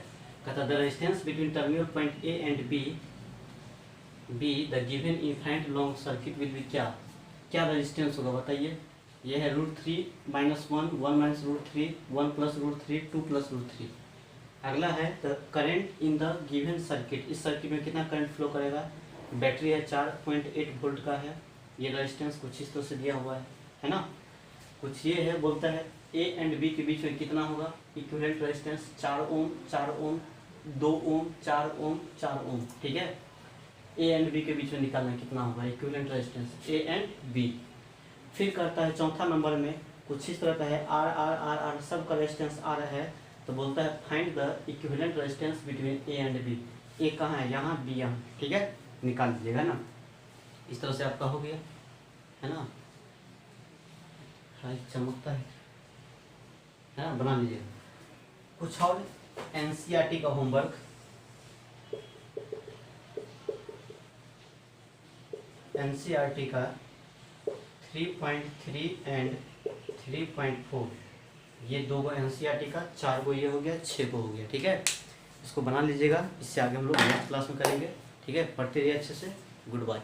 कहता the resistance between terminal point A and be the given infinite long circuit will be क्या, क्या रेजिस्टेंस होगा बताइए। ये है √3 -1 1 -√3 1 +√3 2 +√3। अगला है the current in the given circuit, इस सर्किट में कितना करंट फ्लो करेगा। बैटरी है 4.8 वोल्ट का है, ये रेजिस्टेंस कुछ इस तरह से दिया हुआ है ना। कुछ ये है, बोलता है ए एंड बी के बीच में कितना होगा इक्विवेलेंट रेजिस्टेंस, 4 ओम 4 ओम 2 ओम 4 ओम 4 ओम, ठीक है। ए एंड बी के बीच में निकालना है कितना होगा equivalent resistance A and B. फिर करता है चौथा नंबर में कुछ इस तरह का है, आर आर आर आर सब का रेजिस्टेंस आ रहा है, तो बोलता है find the equivalent resistance between A and B. A कहाँ है, यहाँ, बी यहाँ, ठीक है। निकाल दीजिएगा ना, इस तरह से आपका हो गया है ना। चमकता है ना, बना लीजिएगा। कुछ और एनसीईआरटी का होमवर्क, एनसीईआरटी का 3.3 एंड 3.4, ये 2 गो एनसीईआरटी का, 4 गो ये हो गया, 6 गो हो गया, ठीक है। इसको बना लीजिएगा, इससे आगे हम लोग नेक्स्ट क्लास में करेंगे, ठीक है। पढ़ते रहिए अच्छे से, गुड बाय।